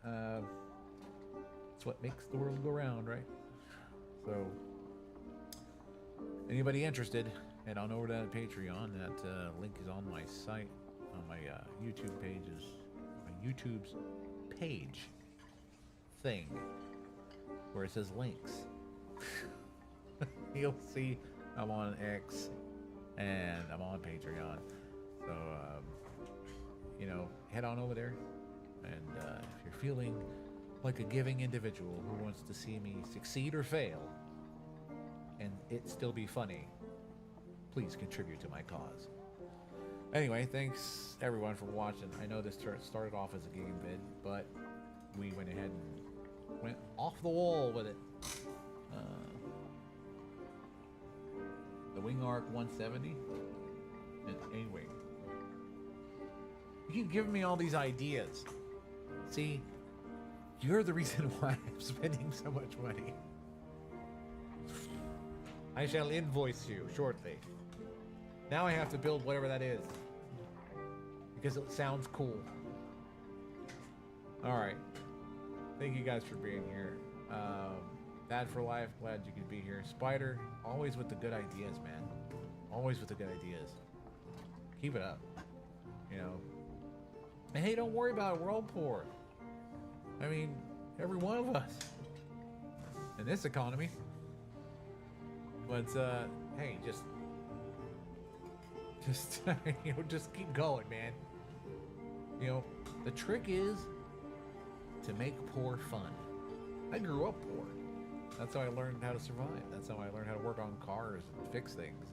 It's what makes the world go round, right? So, anybody interested, head on over to that Patreon. That link is on my site, on my YouTube pages, my YouTube's page thing, where it says links. You'll see I'm on X and I'm on Patreon. So, you know, head on over there. And if you're feeling like a giving individual who wants to see me succeed or fail, and it still be funny, please contribute to my cause. Anyway, thanks everyone for watching. I know this started off as a game vid, but we went ahead and went off the wall with it. The Wing Arc 170 and A-Wing. You keep giving me all these ideas. See, you're the reason why I'm spending so much money. I shall invoice you shortly. Now I have to build whatever that is, because it sounds cool. Alright. Thank you guys for being here. Dad for life, glad you could be here. Spider, always with the good ideas, man. Always with the good ideas. Keep it up. You know. And hey, don't worry about it. We're all poor. I mean, every one of us. In this economy. But, hey, just you know, just keep going, man. You know, the trick is to make poor fun. I grew up poor. That's how I learned how to survive. That's how I learned how to work on cars and fix things.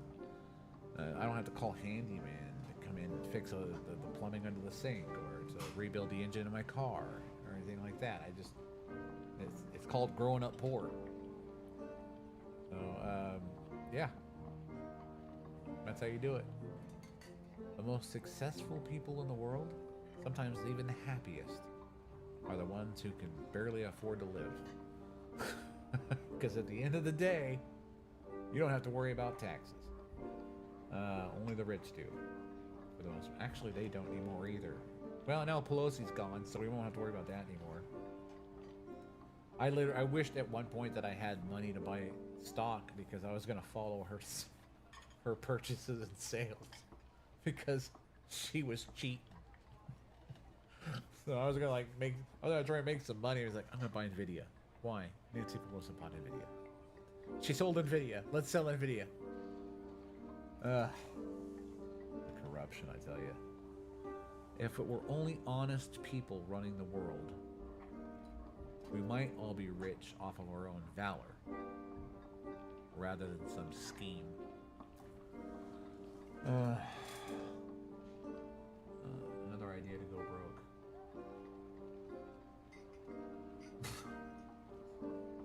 I don't have to call handyman to come in and fix the plumbing under the sink, or to rebuild the engine in my car, or anything like that. It's called growing up poor. So, yeah. That's how you do it. The most successful people in the world, sometimes even the happiest, are the ones who can barely afford to live. Because at the end of the day, you don't have to worry about taxes. Only the rich do. For the most, actually, they don't anymore either. Well, now Pelosi's gone, so we won't have to worry about that anymore. I wished at one point that I had money to buy stock, because I was going to follow her purchases and sales, because she was cheap. So I was gonna try and make some money. I was like, I'm gonna buy Nvidia. Why? Nancy Pelosi bought Nvidia. She sold Nvidia. Let's sell Nvidia. The corruption, I tell you. If it were only honest people running the world, we might all be rich off of our own valor, rather than some scheme. Another idea to go broke.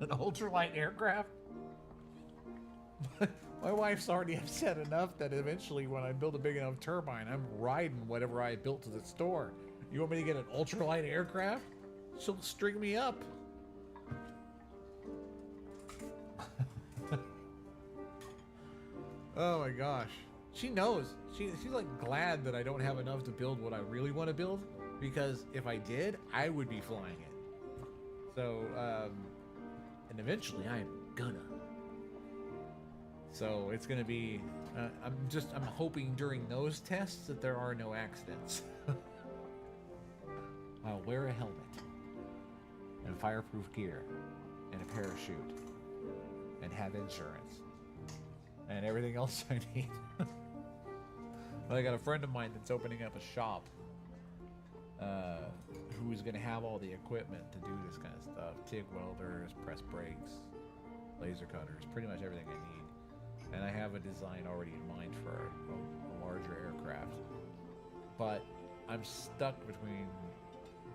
An ultralight aircraft? My wife's already upset enough that eventually when I build a big enough turbine, I'm riding whatever I built to the store. You want me to get an ultralight aircraft? She'll string me up. Oh my gosh. She knows. She's like glad that I don't have enough to build what I really want to build, because if I did, I would be flying it. So, and eventually I'm gonna. So it's gonna be. I'm hoping during those tests that there are no accidents. I'll wear a helmet and fireproof gear and a parachute and have insurance and everything else I need. I got a friend of mine that's opening up a shop who's going to have all the equipment to do this kind of stuff. TIG welders, press brakes, laser cutters, pretty much everything I need. And I have a design already in mind for a larger aircraft. But I'm stuck between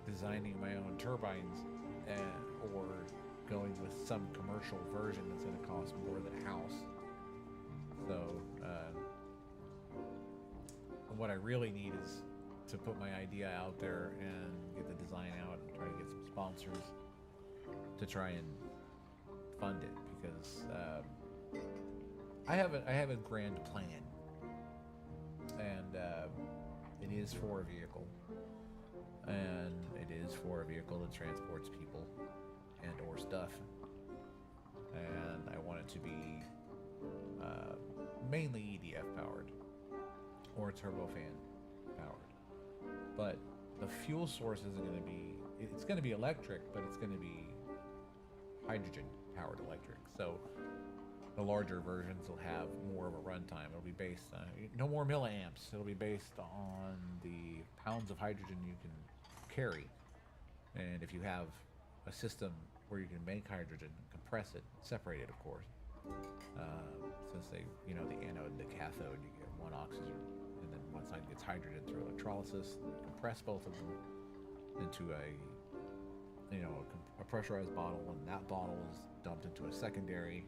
designing my own turbines or going with some commercial version that's going to cost more than a house. So what I really need is to put my idea out there and get the design out and try to get some sponsors to try and fund it, because I have a grand plan, and it is for a vehicle, and it is for a vehicle that transports people and or stuff, and I want it to be mainly EDF powered or turbofan powered, but the fuel source isn't going to be, it's going to be electric, but it's going to be hydrogen powered electric. So the larger versions will have more of a runtime. It'll be based on no more milliamps. It'll be based on the pounds of hydrogen you can carry, and if you have a system where you can make hydrogen, compress it, separate it, of course. Since they, the anode and the cathode, you get one oxygen, and then one side gets hydrogen through electrolysis. You compress both of them into a pressurized bottle, and that bottle is dumped into a secondary.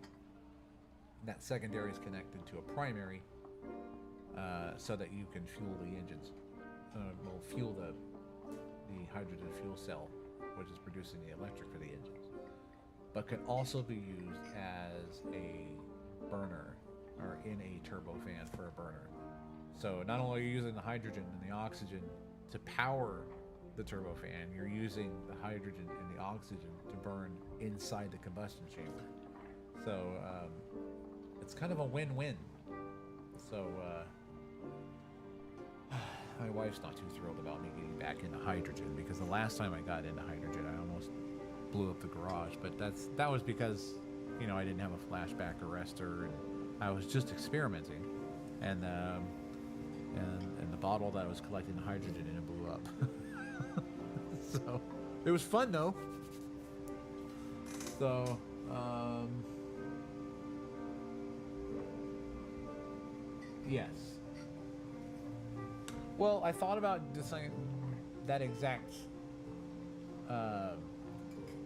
That secondary is connected to a primary, so that you can fuel the engines. Fuel the hydrogen fuel cell, which is producing the electric for the engines, but can also be used as a burner or in a turbofan for a burner. So not only are you using the hydrogen and the oxygen to power the turbofan, you're using the hydrogen and the oxygen to burn inside the combustion chamber. So it's kind of a win-win. So my wife's not too thrilled about me getting back into hydrogen, because the last time I got into hydrogen, I almost blew up the garage. But that was because I didn't have a flashback arrestor, and I was just experimenting, and the bottle that I was collecting the hydrogen in, it blew up. So it was fun though. So yes. Well, I thought about deciding that exact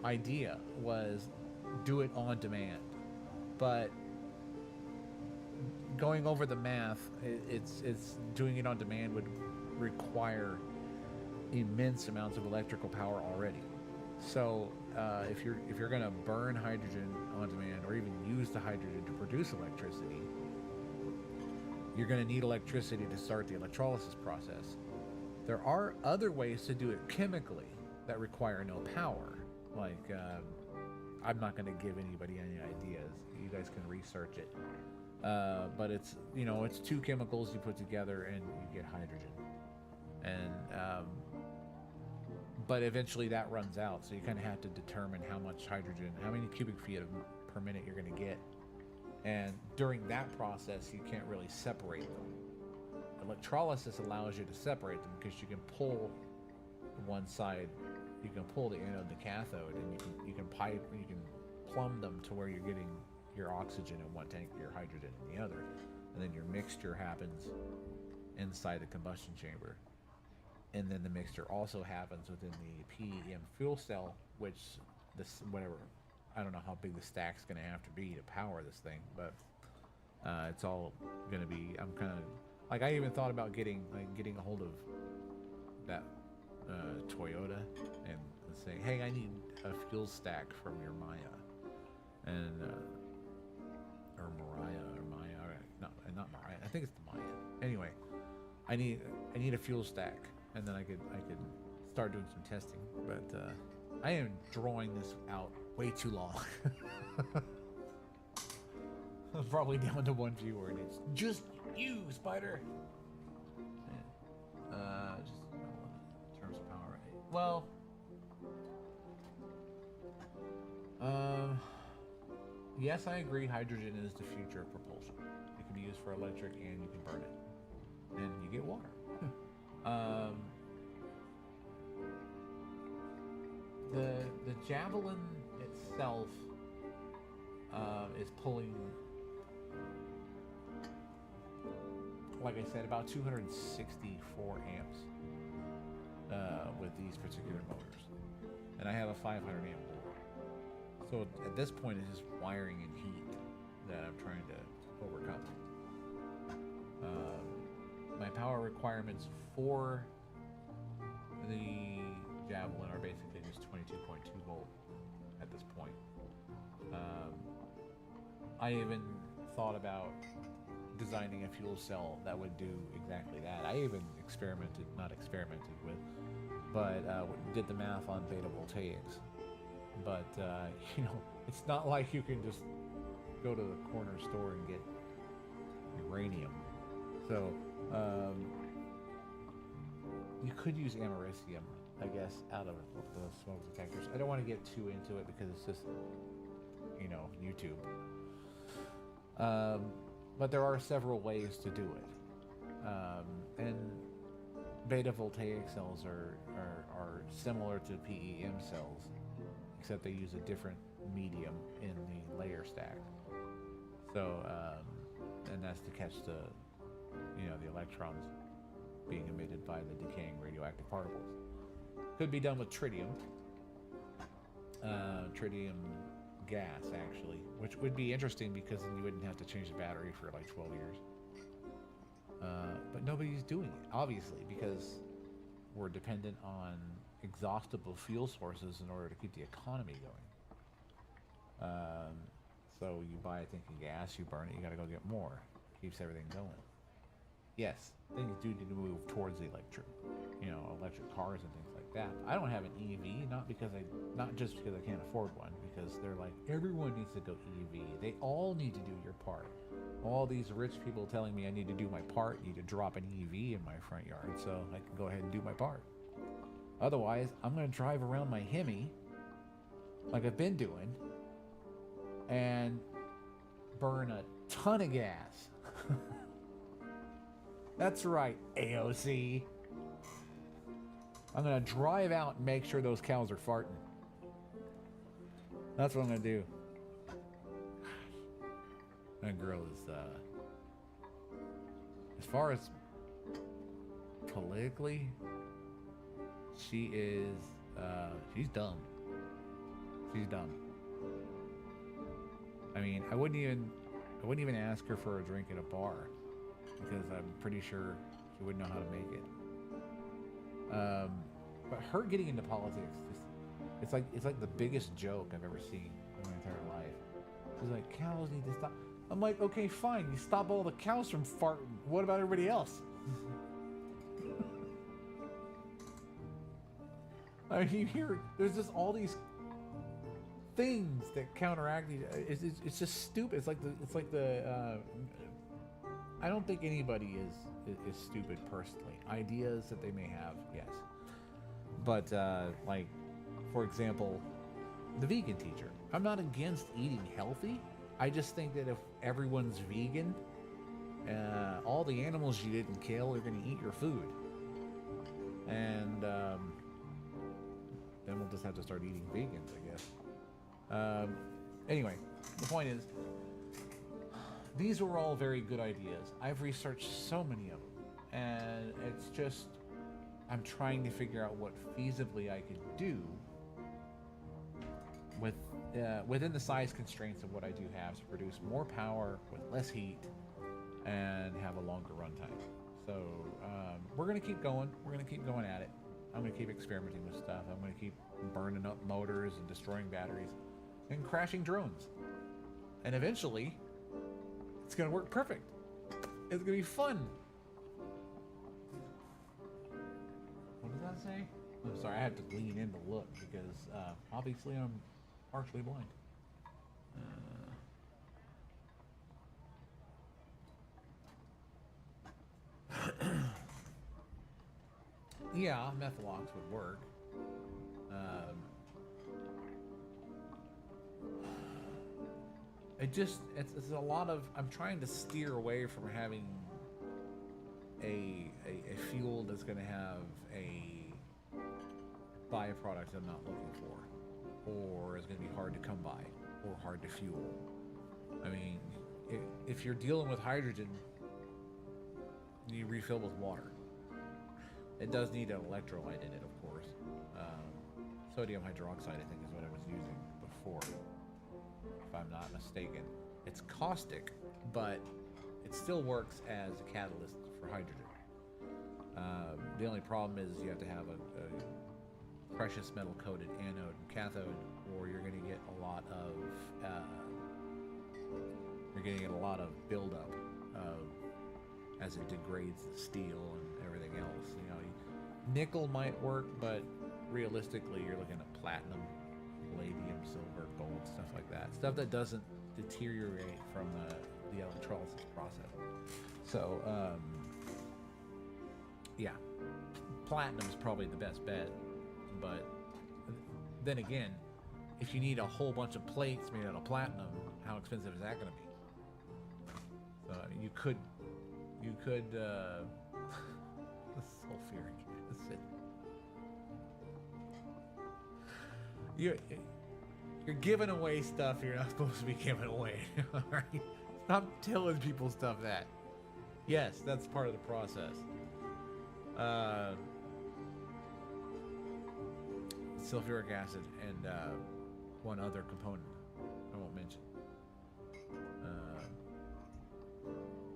idea was do it on demand, but going over the math, it's doing it on demand would require immense amounts of electrical power already. So if you're going to burn hydrogen on demand, or even use the hydrogen to produce electricity, you're going to need electricity to start the electrolysis process. There are other ways to do it chemically that require no power. Like, I'm not going to give anybody any ideas. You guys can research it. But it's, it's two chemicals you put together and you get hydrogen. And, but eventually that runs out. So you kind of have to determine how much hydrogen, how many cubic feet per minute you're going to get. And during that process, you can't really separate them. Electrolysis allows you to separate them, because you can pull one side, you can pull the anode and the cathode, and you can plumb them to where you're getting your oxygen in one tank, your hydrogen in the other, and then your mixture happens inside the combustion chamber. And then the mixture also happens within the PEM fuel cell, which I don't know how big the stack's going to have to be to power this thing, but it's all going to be, I'm kind of, like, I even thought about getting a hold of that Toyota and saying, hey, I need a fuel stack from your Maya, and or Mariah, or Maya, or not think it's the Maya. Anyway, I need a fuel stack, and then I could start doing some testing. But I am drawing this out way too long. I'm probably down to one viewer, and it's just you, Spider. Just in terms of power. Well, yes, I agree. Hydrogen is the future of propulsion. It can be used for electric, and you can burn it, and you get water. The javelin itself is pulling, like I said, about 264 amps with these particular motors, and I have a 500 amp board. So at this point, it's just wiring and heat that I'm trying to overcome. My power requirements for the javelin are basically just 22.2 volt at this point. I even thought about designing a fuel cell that would do exactly that. I even did the math on beta voltaics. But, you know, it's not like you can just go to the corner store and get uranium. So, you could use americium, I guess, out of the smoke detectors. I don't want to get too into it because it's just, you know, YouTube. But there are several ways to do it. And beta voltaic cells are similar to PEM cells, except they use a different medium in the layer stack. So, and that's to catch the electrons being emitted by the decaying radioactive particles. Could be done with tritium. Tritium gas, actually, which would be interesting because then you wouldn't have to change the battery for like 12 years. But nobody's doing it, obviously, because we're dependent on exhaustible fuel sources in order to keep the economy going. So you buy a tank of gas, you burn it, you gotta go get more. Keeps everything going. Yes, things do need to move towards the electric cars and things like that. I don't have an EV, not just because I can't afford one, because they're like, everyone needs to go EV. They all need to do your part. All these rich people telling me I need to do my part, need to drop an EV in my front yard so I can go ahead and do my part. Otherwise, I'm going to drive around my Hemi like I've been doing and burn a ton of gas. That's right, AOC. I'm going to drive out and make sure those cows are farting. That's what I'm going to do. That girl is, as far as politically, she is, she's dumb. She's dumb. I mean, I wouldn't even ask her for a drink at a bar because I'm pretty sure she wouldn't know how to make it. But her getting into politics, it's like the biggest joke I've ever seen in my entire life. She's like, cows need to stop. I'm like, okay, fine, you stop all the cows from farting. What about everybody else? I mean, you hear there's just all these things that counteract these. It's just stupid. It's like the. I don't think anybody is stupid personally. Ideas that they may have, yes, but like, for example, the vegan teacher. I'm not against eating healthy. I just think that if everyone's vegan, all the animals you didn't kill are going to eat your food, and then we'll just have to start eating vegans, I guess. Anyway, the point is, these were all very good ideas. I've researched so many of them, and it's just, I'm trying to figure out what feasibly I could do within the size constraints of what I do have to produce more power with less heat and have a longer runtime. So we're going to keep going. We're going to keep going at it. I'm going to keep experimenting with stuff. I'm going to keep burning up motors and destroying batteries and crashing drones. And eventually, it's going to work perfect. It's gonna be fun. What does that say? I'm sorry, I have to lean in to look because obviously I'm partially blind. Yeah, Methalox would work. It's a lot of, I'm trying to steer away from having a fuel that's going to have a byproduct I'm not looking for, or is going to be hard to come by, or hard to fuel. I mean, if you're dealing with hydrogen, you refill with water. It does need an electrolyte in it, of course. Sodium hydroxide, I think, is what I was using before, if I'm not mistaken. It's caustic, but it still works as a catalyst for hydrogen. The only problem is you have to have a precious metal coated anode and cathode, or you're going to get a lot of buildup as it degrades the steel and everything else. You know, nickel might work, but realistically, you're looking at platinum, palladium, silver, gold, stuff like that. Stuff that doesn't deteriorate from the electrolysis process. So, yeah, platinum is probably the best bet. But then again, if you need a whole bunch of plates made out of platinum, how expensive is that going to be? So, I mean, you could sulfuric acid. You're giving away stuff you're not supposed to be giving away. All right, stop telling people stuff that. Yes, that's part of the process. Sulfuric acid and one other component I won't mention.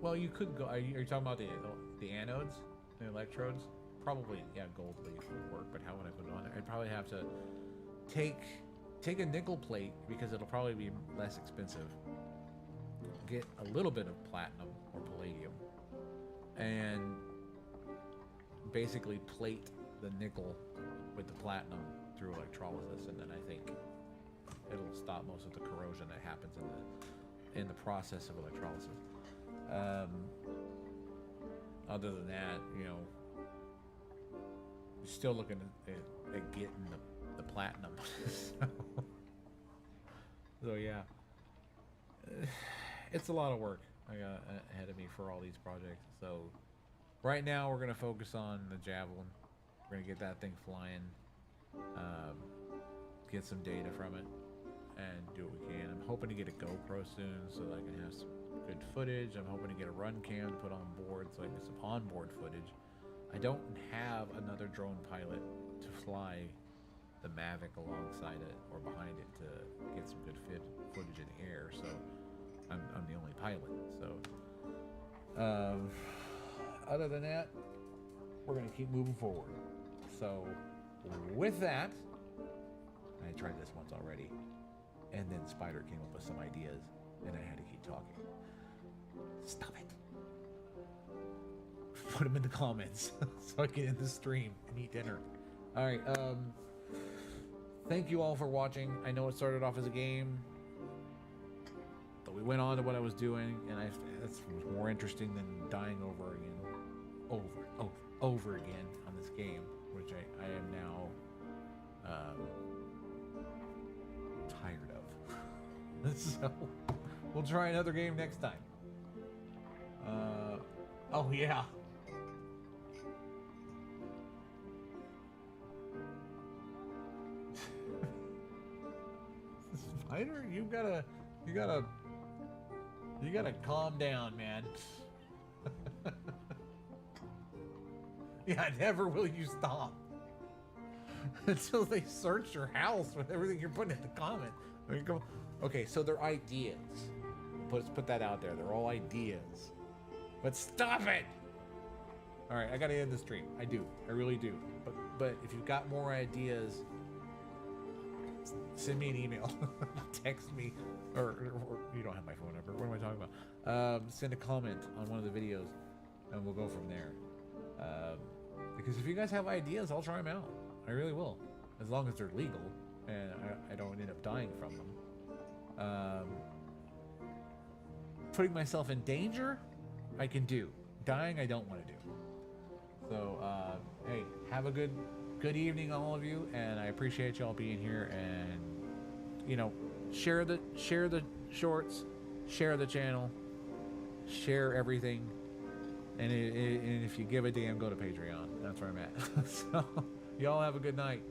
Well, you could go. Are you talking about the anodes, the electrodes? Probably, yeah. Gold leaf would work, but how would I put it on there? I'd probably have to take a nickel plate because it'll probably be less expensive. Get a little bit of platinum or palladium, and basically plate the nickel with the platinum through electrolysis, and then I think it'll stop most of the corrosion that happens in the process of electrolysis. Other than that, you know, you're still looking at getting the platinum. So yeah, it's a lot of work I got ahead of me for all these projects. So right now we're gonna focus on the Javelin. We're gonna get that thing flying, get some data from it, and do what we can. I'm hoping to get a GoPro soon so that I can have some good footage. I'm hoping to get a run cam to put on board so I can get some onboard footage. I don't have another drone pilot to fly the Mavic alongside it or behind it to get some good footage in the air, so I'm the only pilot. So other than that, we're gonna keep moving forward. So with that, I tried this once already, and then Spider came up with some ideas, and I had to keep talking. Stop it. Put them in the comments so I can end the stream and eat dinner. All right. Thank you all for watching. I know it started off as a game, but we went on to what I was doing, and that's more interesting than dying over again on this game, which I am now tired of. So we'll try another game next time. Oh yeah. Spider, you gotta calm down, man. Yeah, never will you stop until they search your house with everything you're putting in the comment. I mean, go. Okay, so they're ideas. Let's put that out there. They're all ideas. But stop it! All right, I gotta end the stream. I do. I really do. But if you've got more ideas, send me an email, text me, or you don't have my phone number. What am I talking about? Send a comment on one of the videos, and we'll go from there. Because if you guys have ideas, I'll try them out. I really will, as long as they're legal and I don't end up dying from them. Putting myself in danger, I can do. Dying, I don't want to do. So, hey, have a good evening, all of you, and I appreciate y'all being here. And you know, share the shorts, share the channel, share everything. And if you give a damn, go to Patreon. That's where I'm at. So, y'all have a good night.